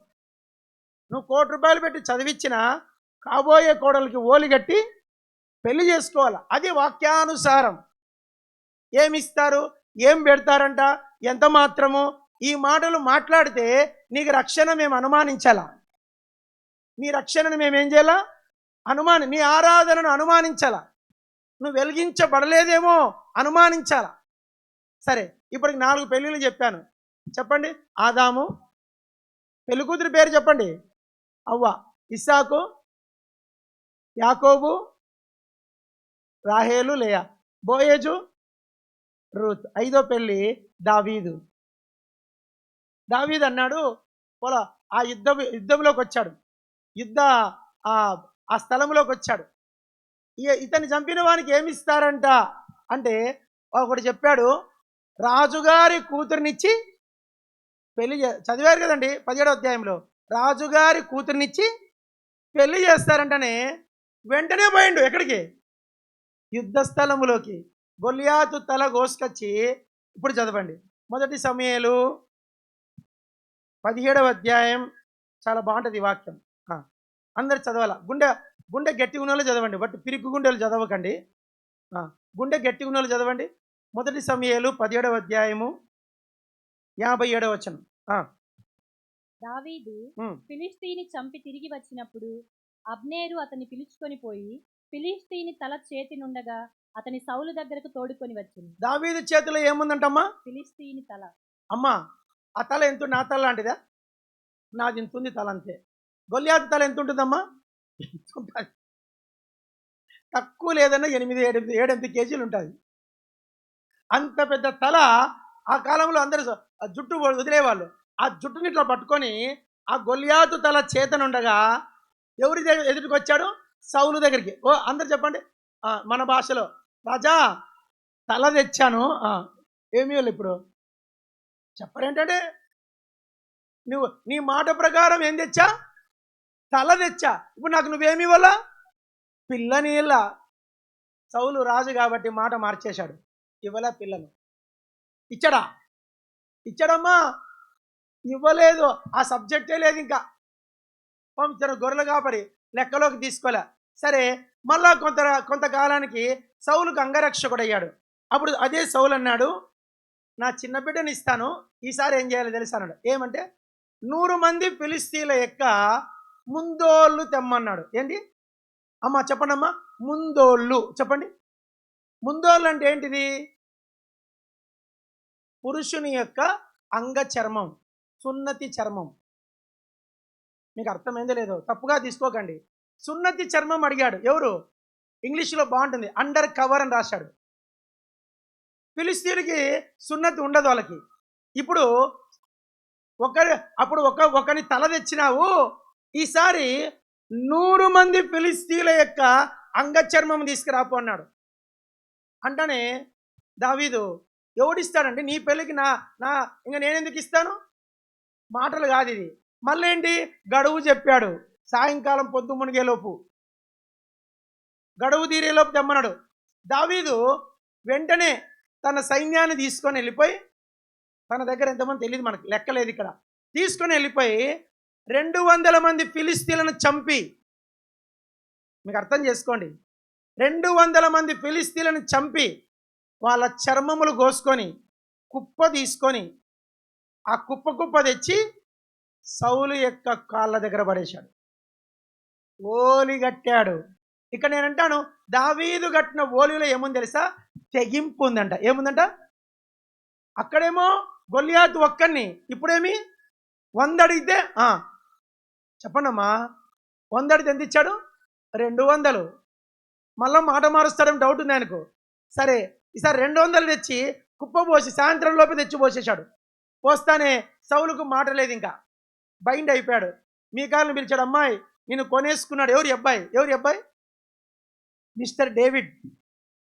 [SPEAKER 1] నువ్వు ₹1,00,00,000 పెట్టి చదివించిన కాబోయే కోడలికి ఓలి కట్టి పెళ్లి చేసుకోవాలి. అది వాక్యానుసారం. ఏమిస్తారు, ఏం పెడతారంట, ఎంత మాత్రము, ఈ మాటలు మాట్లాడితే నీకు రక్షణ మేము అనుమానించాలా? నీ రక్షణను మేమేం చేయాలా? నీ ఆరాధనను అనుమానించాలా? నువ్వు వెలిగించబడలేదేమో అనుమానించాలా? సరే, ఇప్పటికి 4 పెళ్ళిళ్ళు చెప్పాను. చెప్పండి. ఆదాము, పెళ్ళికూతురి పేరు చెప్పండి. అవ్వ. ఇస్సాకు, యాకోబు, రాహేలు, లేయా. బోయేజు, రూత్. 5వ పెళ్ళి దావీదు. దావీదు అన్నాడు పోలా ఆ యుద్ధంలోకి వచ్చాడు, యుద్ధ ఆ ఆ స్థలంలోకి వచ్చాడు. ఇతన్ని చంపిన వానికి ఏమి ఇస్తారంట అంటే ఒకటి చెప్పాడు, రాజుగారి కూతురునిచ్చి పెళ్లి చదివారు కదండి 17వ అధ్యాయంలో. రాజుగారి కూతురునిచ్చి పెళ్లి చేస్తారంటనే వెంటనే పోయిండు ఎక్కడికి? యుద్ధ స్థలములోకి. గొల్లియాతు తల కోసుకొచ్చి, ఇప్పుడు చదవండి 1 సమూయేలు 17వ అధ్యాయం. చాలా బాగుంటుంది ఈ వాక్యం, అందరు చదవాల. గుండె గట్టి ఉన్నోళ్ళు చదవండి, బట్ పిరికి గుండెలు చదవకండి. గుండె గట్టి ఉన్నోళ్ళు చదవండి. 1 సమూయేలు 17వ అధ్యాయము 57వ వచనం.
[SPEAKER 2] దావీదు ఫిలిష్తీని చంపి తిరిగి వచ్చినప్పుడు అబ్నేరు అతన్ని పిలుచుకొని పోయి ఫిలిష్తీని తల చేతి నుండగా అతని సౌలు దగ్గరకు తోడుకొని వచ్చింది.
[SPEAKER 1] దావీదు చేతిలో ఏముందంటమ్మా?
[SPEAKER 2] ఫిలిష్తీని తల.
[SPEAKER 1] అమ్మా, ఆ తల ఎంత? నా తల లాంటిదా? నాది ఇంత ఉంది తల, అంతే. గొల్లియాతు తల ఎంత ఉంటుందమ్మా? తక్కువ లేదన్నా 8-7 కేజీలు ఉంటుంది. అంత పెద్ద తల. ఆ కాలంలో అందరూ జుట్టు వదిలేవాళ్ళు. ఆ జుట్టుని ఇట్లా పట్టుకొని ఆ గొల్లియాతు తల చేతనుండగా ఎవరి ఎదుటికి వచ్చాడు? సౌలు దగ్గరికి. అందరు చెప్పండి మన భాషలో, రాజా తల తెచ్చాను. ఏమి వాళ్ళు ఇప్పుడు చెప్పరేంటంటే, నీ మాట ప్రకారం ఏం తెచ్చా? తల తెచ్చా. ఇప్పుడు నాకు నువ్వేమి ఇవ్వాల? పిల్లనిళ్ళ. సౌలు రాజు కాబట్టి మాట మార్చేశాడు. ఇవ్వలే పిల్లను. ఇచ్చాడమ్మా? ఇవ్వలేదు. ఆ సబ్జెక్టే లేదు. ఇంకా పంపించారు గొర్రెలు కాపరి, లెక్కలోకి తీసుకోలే. సరే, మళ్ళా కొంతకాలానికి సౌలుకు అంగరక్షకుడు అయ్యాడు. అప్పుడు అదే సౌలు అన్నాడు, నా చిన్న బిడ్డని ఇస్తాను, ఈసారి ఏం చేయాలో తెలుసు అన్నాడు. ఏమంటే 100 మంది ఫిలిష్తీయుల యొక్క ముందోళ్ళు తెమ్మన్నాడు. ఏంటి అమ్మా? చెప్పండి అమ్మా. ముందోళ్ళు చెప్పండి. ముందోళ్ళు అంటే ఏంటిది? పురుషుని యొక్క అంగ చర్మం, సున్నతి చర్మం. మీకు అర్థమైందో లేదో, తప్పుగా తీసుకోకండి. సున్నతి చర్మం అడిగాడు. ఎవరు? ఇంగ్లీష్లో బాగుంటుంది, అండర్ కవర్ అని రాశాడు. ఫిలిష్తీయులకి సున్నతి ఉండదు వాళ్ళకి. ఇప్పుడు ఒకని తల తెచ్చినావు, ఈసారి 100 మంది ఫిలిష్తీయుల యొక్క అంగచర్మం తీసుకురాపు అన్నాడు. అంటనే దావీదు, ఎవడిస్తాడండి నీ పెళ్ళికి? ఇంకా నేనెందుకు ఇస్తాను? మాటలు కాదు ఇది. మళ్ళీ ఏంటి? గడువు చెప్పాడు. సాయంకాలం పొద్దు మునిగేలోపు, గడువు తీరేలోపు తెమ్మన్నాడు. దావీదు వెంటనే తన సైన్యాన్ని తీసుకొని వెళ్ళిపోయి, తన దగ్గర ఎంతమంది తెలియదు మనకి, లెక్కలేదు ఇక్కడ, తీసుకొని వెళ్ళిపోయి 200 మంది ఫిలిష్తీయులను చంపి, మీకు అర్థం చేసుకోండి, 200 మంది ఫిలిష్తీయులను చంపి వాళ్ళ చర్మములు కోసుకొని కుప్ప తీసుకొని ఆ కుప్ప తెచ్చి సౌలు యొక్క కాళ్ళ దగ్గర పడేశాడు. ఓలి కట్టాడు. ఇక నేనంటాను, దావీదు కట్టిన ఓలిలో ఏముంది తెలుసా? తెగింపు ఉందంట. ఏముందంట? అక్కడేమో గొల్లియాతు ఒక్కడిని, ఇప్పుడేమి 100 అడిగితే చెప్పండమ్మా, 100 అడిగితే ఎంత ఇచ్చాడు? 200. మళ్ళీ మాట మారుస్తాడేమో డౌట్ ఉంది ఆయనకు. సరే, ఈసారి 200 తెచ్చి కుప్ప పోసి సాయంత్రం లోపే తెచ్చి పోసేశాడు. పోస్తానే సౌలుకు మాట లేదు, ఇంకా బైండ్ అయిపోయాడు. మీకాల్ని పిలిచాడు, అమ్మాయి నేను కొనేసుకున్నాడు. ఎవరి అబ్బాయి? Mister David.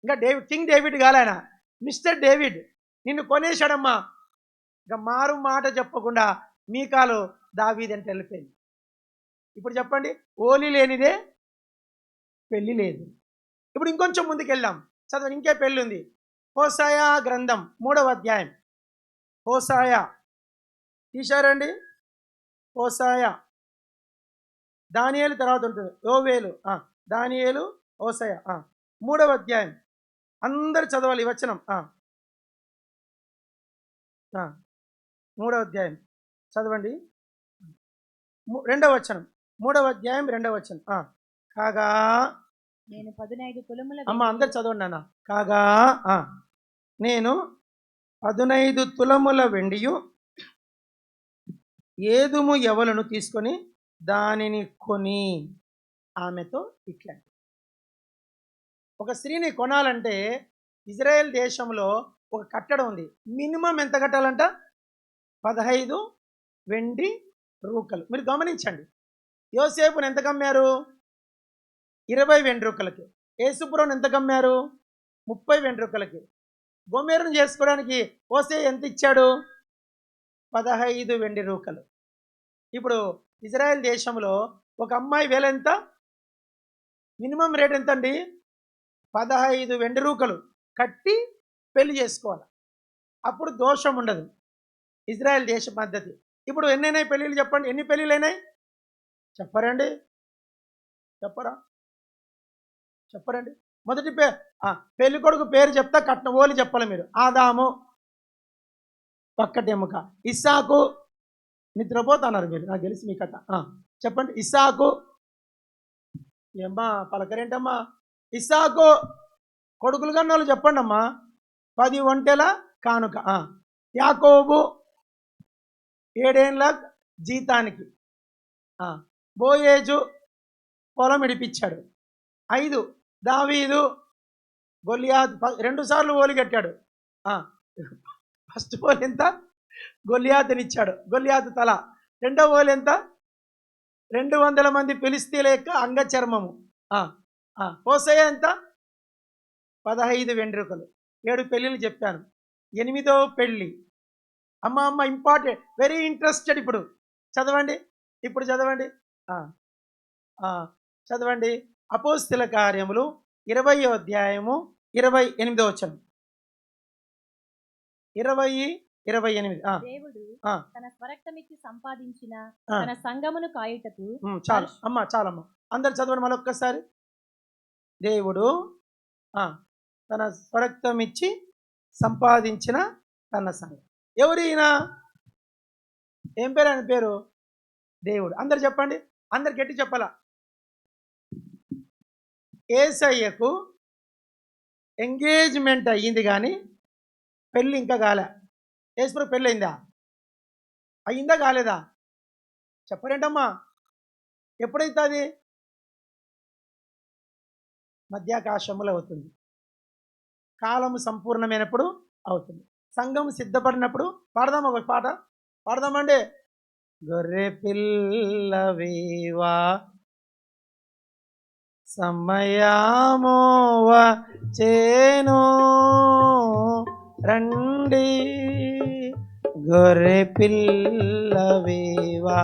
[SPEAKER 1] ఇంకా కింగ్ డేవిడ్ కాలాయన, మిస్టర్ డేవిడ్ నిన్ను కొనేశాడమ్మా. ఇంకా మారు మాట చెప్పకుండా మీకాలు దావీదంటే వెళ్ళిపోయింది. ఇప్పుడు చెప్పండి, ఓలి లేనిదే పెళ్ళి లేదు. ఇప్పుడు ఇంకొంచెం ముందుకు వెళ్దాం, చదవండి. ఇంకే పెళ్ళి ఉంది. హోసాయా గ్రంథం 3వ అధ్యాయం. హోసాయా తీశారండి. హోసాయా, దానియేలు తర్వాత ఉంటుంది, యోవేలు, దానియేలు, హోసాయా, 3వ అధ్యాయం. అందరు చదవాలి ఈ వచనం. 3వ అధ్యాయం చదవండి. 2వ వచనం. 3వ అధ్యాయం 2వ వచనం. కాగా
[SPEAKER 2] నేను 15 తులముల
[SPEAKER 1] అమ్మ అందరు చదవండి నాన్న. కాగా నేను 15 తులముల వెండియు ఏదుము యవలను తీసుకొని దానిని కొని ఆమెతో ఇట్లా ఒక స్త్రీని కొనాలంటే ఇజ్రాయెల్ దేశంలో ఒక కట్టడం ఉంది. మినిమం ఎంత కట్టాలంట? 15 వెండి రూకలు. మీరు గమనించండి, యోసేపుని ఎంత కమ్మారు? 20 వెండి రూకలకి. యేసుపురం ఎంత కమ్మారు? 30 వెండి రూకలకి. గోమెరును చేసుకోవడానికి హోసేయ ఎంత ఇచ్చాడు? 15 వెండి రూకలు. ఇప్పుడు ఇజ్రాయెల్ దేశంలో ఒక అమ్మాయి వేల ఎంత? మినిమం రేట్ ఎంత అండి? 15 వెండి రూకలు కట్టి పెళ్లి చేసుకోవాలి. అప్పుడు దోషం ఉండదు. ఇజ్రాయెల్ దేశ పద్ధతి. ఇప్పుడు ఎన్నైనాయి పెళ్ళిళ్ళు చెప్పండి? ఎన్ని పెళ్ళిళ్ళు అయినాయి చెప్పరండి? చెప్పరండి? మొదటి పెళ్లి కొడుకు పేరు చెప్తా, కట్నం ఓలి చెప్పాలి మీరు. ఆదాము పక్కటెముక, ఇస్సాకు నిద్రపోతున్నారు మీరు, నాకు తెలిసి మీ కథ. చెప్పండి. ఇస్సాకు ఏమ్మా పలకరేంటమ్మా? ఇస్సాకు కొడుకులు కన్నోళ్ళు చెప్పండి అమ్మా. 10 ఒంటెల కానుక. యాకోబు 7 ఏళ్ళ జీతానికి. బోయేజు పొలం ఇడిపించాడు. 5 దావీదు గొలియాత్ 2 సార్లు ఓలి కట్టాడు. ఫస్ట్ ఓలి ఎంత? గొలియాతునిచ్చాడు, గొలియాతు తల. రెండవ ఓలి ఎంత? 200 మంది ఫిలిష్తీయుల యొక్క అంగచర్మము. హోసేయ ఎంత? 15 వెండి రూకలు. 7 పెళ్ళిళ్ళు చెప్పాను. 8వ పెళ్ళి. అమ్మ ఇంపార్టెంట్, వెరీ ఇంట్రెస్టెడ్. ఇప్పుడు చదవండి, చదవండి. అపోస్తల కార్యములు 20వ అధ్యాయము 28వ వచనం. 20:28.
[SPEAKER 2] దేవుడు తన స్వరక్తమిచ్చి సంపాదించిన తన సంఘమును కాయుటకు.
[SPEAKER 1] చాలమ్మా అందరు చదవండి మళ్ళొక్కసారి. దేవుడు తన స్వరక్తమిచ్చి సంపాదించిన తన సంఘం. ఎవరు ఈయన? ఏం పేరు ఆయన పేరు? దేవుడు. అందరు చెప్పండి, అందరు గట్టి చెప్పాలా. యేసయ్యకు ఎంగేజ్మెంట్ అయ్యింది కానీ పెళ్ళి ఇంకా కాలే. యేసుప్రభు పెళ్ళి అయిందా కాలేదా? చెప్పరేంటమ్మా? ఎప్పుడైతే అది మధ్యాకాశములో అవుతుంది. కాలము సంపూర్ణమైనప్పుడు అవుతుంది. సంఘం సిద్ధపడినప్పుడు. పాడదామా ఒక పాట? పాడదామండి. గొర్రె పిల్లవేవా సమయామోవ చేను రండి, గొర్రె పిల్లవేవా.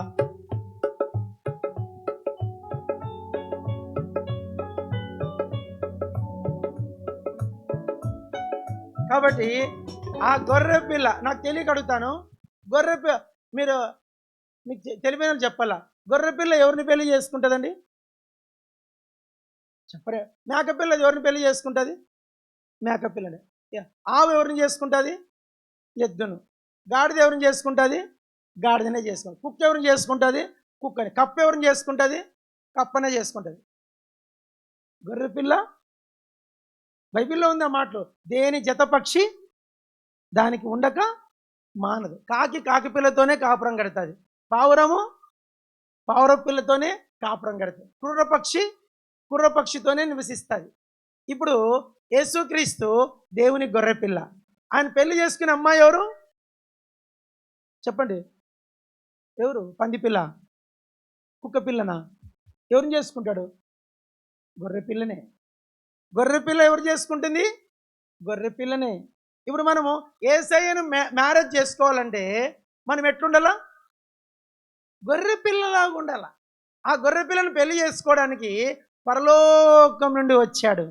[SPEAKER 1] కాబట్టి ఆ గొర్రె పిల్ల నాకు తెలియక అడుగుతాను. గొర్రె పిల్ల మీరు మీకు తెలియని చెప్పాలా? గొర్రె పిల్ల ఎవరిని పెళ్లి చేసుకుంటుందండి? చెప్పరే. మేకపిల్ల ఎవరిని పెళ్లి చేసుకుంటుంది? మేకపిల్లని. ఆవు ఎవరిని చేసుకుంటుంది? ఎద్దును. గాడిద ఎవరిని చేసుకుంటుంది? గాడిదనే చేసుకుంటుంది. కుక్క ఎవరిని చేసుకుంటుంది? కుక్కని. కప్ప ఎవరిని చేసుకుంటుంది? కప్పనే చేసుకుంటుంది. గొర్రెపిల్ల బైబిల్లో ఉంది ఆ మాటలు. దేని జతపక్షి దానికి ఉండక మానదు. కాకి పిల్లతోనే కాపురం కడుతుంది. పావురము పావుర పిల్లతోనే కాపురం కడుతుంది. కుర్రపక్షితోనే నివసిస్తుంది. ఇప్పుడు యేసుక్రీస్తు దేవుని గొర్రెపిల్ల. ఆయన పెళ్లి చేసుకునే అమ్మాయి ఎవరు చెప్పండి? ఎవరు? పందిపిల్ల, కుక్క పిల్లనా? ఎవరిని చేసుకుంటాడు? గొర్రెపిల్లనే. గొర్రెపిల్ల ఎవరు చేసుకుంటుంది? గొర్రెపిల్లనే. ఇప్పుడు మనము యేసయ్యను మ్యారేజ్ చేసుకోవాలంటే మనం ఎట్లుండాలా? గొర్రెపిల్లలాగా ఉండాల. ఆ గొర్రెపిల్లను పెళ్లి చేసుకోవడానికి పరలోకం నుండి వచ్చాడు.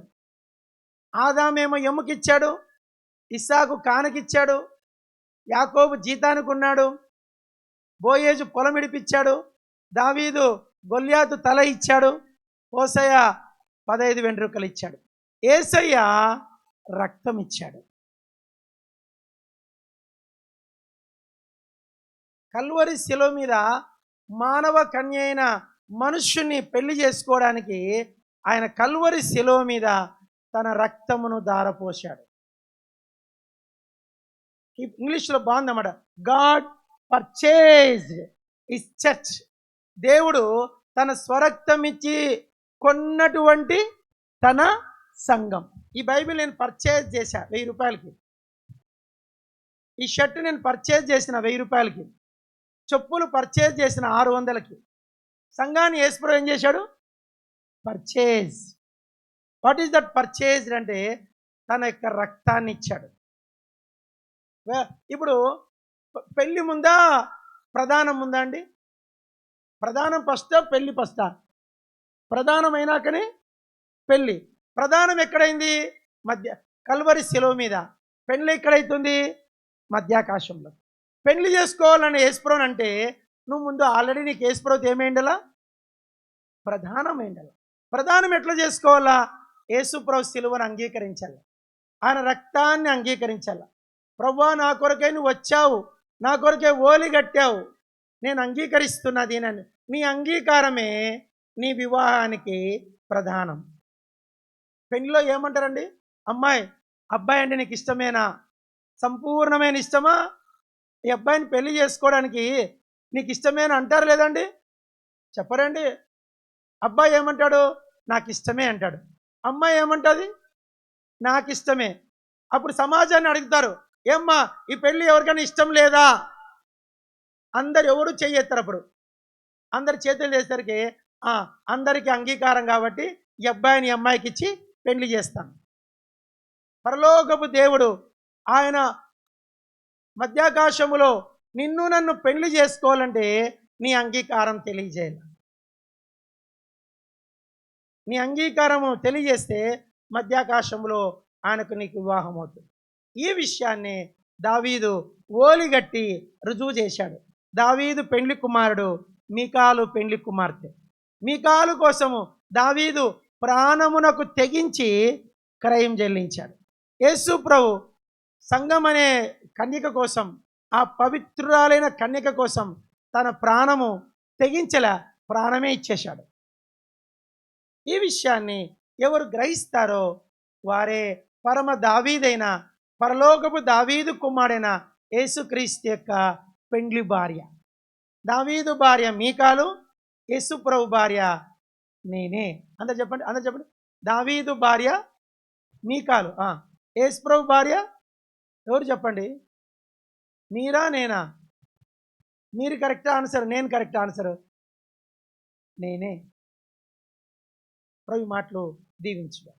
[SPEAKER 1] ఆదామేమో ఎముకిచ్చాడు, ఇస్సాకు కానకిచ్చాడు, యాకోబు జీతానికి ఉన్నాడు, బోయేజు పొలం ఇడిపించాడు, దావీదు గొల్యాతు తల ఇచ్చాడు, హోసేయ 15 వెండి రూకలు ఇచ్చాడు. యేసయ్య రక్తం ఇచ్చాడు. కల్వరి శిలువ మీద మానవ కన్య అయిన మనుష్యుని పెళ్లి చేసుకోవడానికి ఆయన కల్వరి శిలువ మీద తన రక్తమును ధారపోశాడు. ఇంగ్లీష్లో బాగుందన్నమాట. God purchased his church. దేవుడు తన స్వరక్తం ఇచ్చి కొన్నటువంటి తన సంఘం. ఈ బైబిల్ నేను పర్చేజ్ చేశా 1000 రూపాయలకి. ఈ షర్ట్ నేను పర్చేజ్ చేసిన 1000 రూపాయలకి. చెప్పులు పర్చేజ్ చేసిన 600కి. సంఘాన్ని యేసుప్రభు ఏం చేశాడు? Purchase. What is that purchase అంటే తన యొక్క రక్తాన్ని ఇచ్చాడు. ఇప్పుడు పెళ్లి ముందా ప్రధానం ముందా అండి? ప్రధానం ఫస్టా పెళ్లి ఫస్టా? ప్రధానం అయినాకనే పెళ్లి. ప్రధానం ఎక్కడైంది? కల్వరి శిలువ మీద. పెళ్లి ఎక్కడైతుంది? మధ్యాకాశంలో. పెళ్లి చేసుకోవాలని యేసుప్రభు అంటే నువ్వు ముందు ఆల్రెడీ నీకు యేసుప్రభు ఏమైండాలా? ప్రధానమైండాల. ప్రధానం ఎట్లా చేసుకోవాలా? యేసుప్రభు శిలువను అంగీకరించాలి, ఆయన రక్తాన్ని అంగీకరించాలి. ప్రభువా నా కొరకే నువ్వు వచ్చావు, నా కొరకే ఓలి కట్టావు, నేను అంగీకరిస్తున్నది అని నీ అంగీకారమే నీ వివాహానికి ప్రధానం. పెళ్లిలో ఏమంటారండి? అమ్మాయి అబ్బాయి అంటే నీకు ఇష్టమేనా? సంపూర్ణమైన ఇష్టమా? ఈ అబ్బాయిని పెళ్లి చేసుకోవడానికి నీకు ఇష్టమేనా అంటారు లేదండి? చెప్పరండి. అబ్బాయి ఏమంటాడు? నాకు ఇష్టమే అంటాడు. అమ్మాయి ఏమంటుంది? నాకు ఇష్టమే. అప్పుడు సమాజాన్ని అడుగుతారు, ఏమ్మా ఈ పెళ్లి ఎవరికైనా ఇష్టం లేదా? అందరు ఎవరు చెయ్యెత్తారు. అప్పుడు అందరు చేతులు చేసేసరికి అందరికీ అంగీకారం కాబట్టి ఈ అబ్బాయిని ఈ అమ్మాయికి ఇచ్చి పెళ్లి చేస్తాను. పరలోకపు దేవుడు ఆయన మధ్యాకాశములో నిన్ను నన్ను పెళ్లి చేసుకోవాలంటే నీ అంగీకారం తెలియజేయాలి. నీ అంగీకారము తెలియజేస్తే మధ్యాకాశంలో ఆయనకు నీకు వివాహం అవుతుంది. ఈ విషయాన్ని దావీదు ఓలిగట్టి రుజువు చేశాడు. దావీదు పెండ్లి కుమారుడు, మీకాలు పెండ్లి కుమార్తె. మీకాలు కోసము దావీదు ప్రాణమునకు తెగించి క్రయం చెల్లించాడు. యేసు ప్రభు సంఘం అనే కన్యక కోసం, ఆ పవిత్రురాలైన కన్యక కోసం తన ప్రాణము తెగించలే, ప్రాణమే ఇచ్చేశాడు. ఈ విషయాన్ని ఎవరు గ్రహిస్తారో వారే పరమ దావీదైన పరలోకపు దావీదు కుమారుడైన యేసుక్రీస్తు యొక్క పెండ్లి భార్య. దావీదు భార్య మీకాలు, యేసు ప్రభు భార్య నేనే. అందరు చెప్పండి, అందరు చెప్పండి. దావీదు భార్య మీకాలు, యేసు ప్రభు భార్య ఎవరు చెప్పండి? మీరా నేనా? మీరు కరెక్ట్ ఆన్సర్, నేను కరెక్ట్ ఆన్సర్. నేనే. ప్రభు మాటలు దీవించుగా.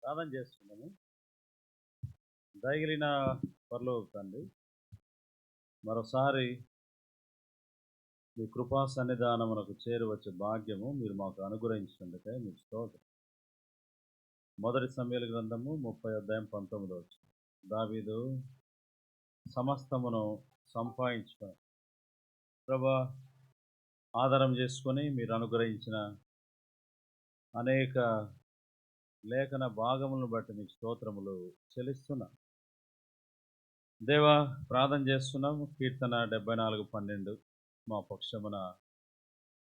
[SPEAKER 3] ప్రార్థన చేస్తున్నాము. దయగలిగిన పరలోక తండ్రి, మరోసారి మీ కృపా సన్నిధానమునకు చేరువచ్చే భాగ్యము మీరు మాకు అనుగ్రహించినందుకే మీకు స్తోత్రం. మొదటి సమూయేలు గ్రంథము 30:19 దావీదు సమస్తమును సంపాదించుకొని ప్రభువా ఆధారం చేసుకొని మీరు అనుగ్రహించిన అనేక లేఖన భాగములను బట్టి మీకు స్తోత్రములు చెల్లిస్తున్నాం. దేవా ప్రార్థన చేస్తున్నాం. కీర్తన 74:12 మా పక్షమున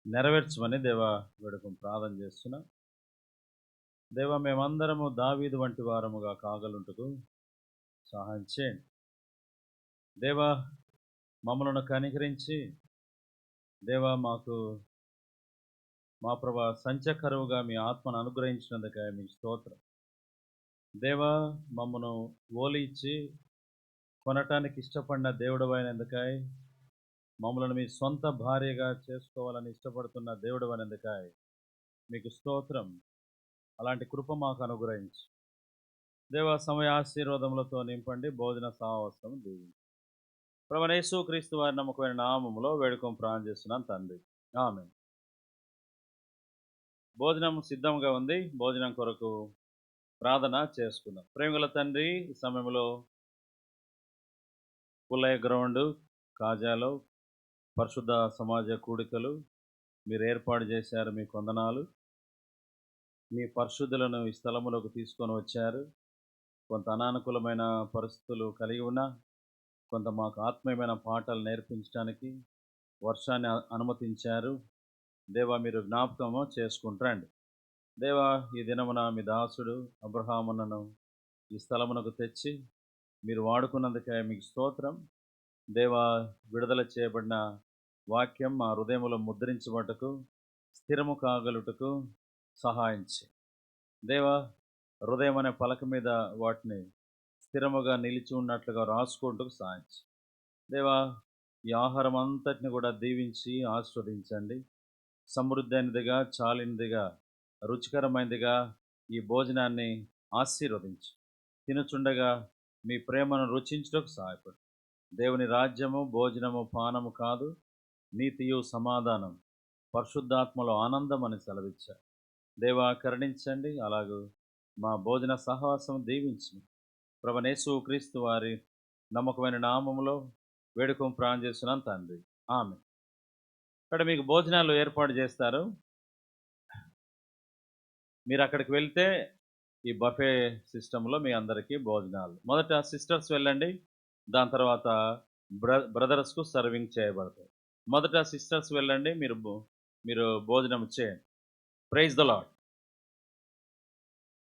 [SPEAKER 3] నెరవేర్చమని దేవా వేడుకం ప్రార్థన చేస్తున్నాం. దేవా మేమందరము దావీదు వంటి వారముగా కాగలుంటకు సహాయం చేయండి. దేవా మమ్మలను కనికరించి దేవా మాకు మా ప్రభా సంచకరువుగా మీ ఆత్మను అనుగ్రహించినందుకే మీ స్తోత్రం. దేవా మమ్మను ఓలి ఇచ్చి కొనటానికి ఇష్టపడిన దేవుడు అయినందుకై, మమ్మల్ని మీ సొంత భార్యగా చేసుకోవాలని ఇష్టపడుతున్న దేవుడు అయినందుకై మీకు స్తోత్రం. అలాంటి కృప మాకు అనుగ్రహించి దేవా సమయ ఆశీర్వాదములతో నింపండి. భోజన సహవాసం దీవించి ప్రభువైన యేసుక్రీస్తు వారి నమ్మకమైన నామములో వేడుకొని ప్రార్థన చేస్తున్నాను తండ్రి, ఆమేన్. భోజనం సిద్ధంగా ఉంది. భోజనం కొరకు ప్రార్థన చేసుకుందాం. ప్రేమగల తండ్రి, ఈ సమయంలో పుల్లయ్య గ్రౌండ్ కాజాలో పరిశుద్ధ సమాజ కూడికలు మీరు ఏర్పాటు చేశారు. మీ వందనాలు. మీ పరిశుద్ధులను ఈ స్థలములోకి తీసుకొని వచ్చారు. కొంత అనానుకూలమైన పరిస్థితులు కలిగి ఉన్నా, కొంత మాకు ఆత్మీయమైన పాఠాలు నేర్పించడానికి వర్షాన్ని అనుమతించారు. దేవా మీరు జ్ఞాపకము చేసుకుంటారండి. దేవా ఈ దినమున మీ దాసుడు అబ్రహామునను ఈ స్థలమునకు తెచ్చి మీరు వాడుకున్నందుకే మీకు స్తోత్రం. దేవా, విడుదల చేయబడిన వాక్యం మా హృదయములో ముద్రించబట్టుకు స్థిరము కాగలుటకు సహాయం చేయి. దేవా, హృదయం అనే పలక మీద వాటిని స్థిరముగా నిలిచి ఉన్నట్లుగా రాసుకుంటూ సహాయం చేయి. దేవా, ఈ ఆహారం అంతటిని కూడా దీవించి ఆస్వాదించండి. సమృద్ధి అయినదిగా, చాలినదిగా, రుచికరమైనదిగా ఈ భోజనాన్ని ఆశీర్వదించు. తినుచుండగా మీ ప్రేమను రుచించుటకు సహాయపడు. దేవుని రాజ్యము భోజనము పానము కాదు, నీతియు సమాధానం పరిశుద్ధాత్మలో ఆనందం అని సెలవిచ్చారు. దేవా, కరుణించండి. అలాగూ మా భోజన సహవాసం దీవించు. ప్రభువైన క్రీస్తు వారి నమ్మకమైన నామములో వేడుకం ప్రార్థన చేస్తున్నాను తండ్రి, ఆమేన్. ఇక్కడ మీకు భోజనాలు ఏర్పాటు చేస్తారు. మీరు అక్కడికి వెళ్తే ఈ బఫే సిస్టంలో మీ అందరికీ భోజనాలు. మొదట సిస్టర్స్ వెళ్ళండి, దాని తర్వాత బ్రదర్స్కు సర్వింగ్ చేయబడతాయి. మొదట సిస్టర్స్ వెళ్ళండి, మీరు భోజనం చేయండి. Praise the lord.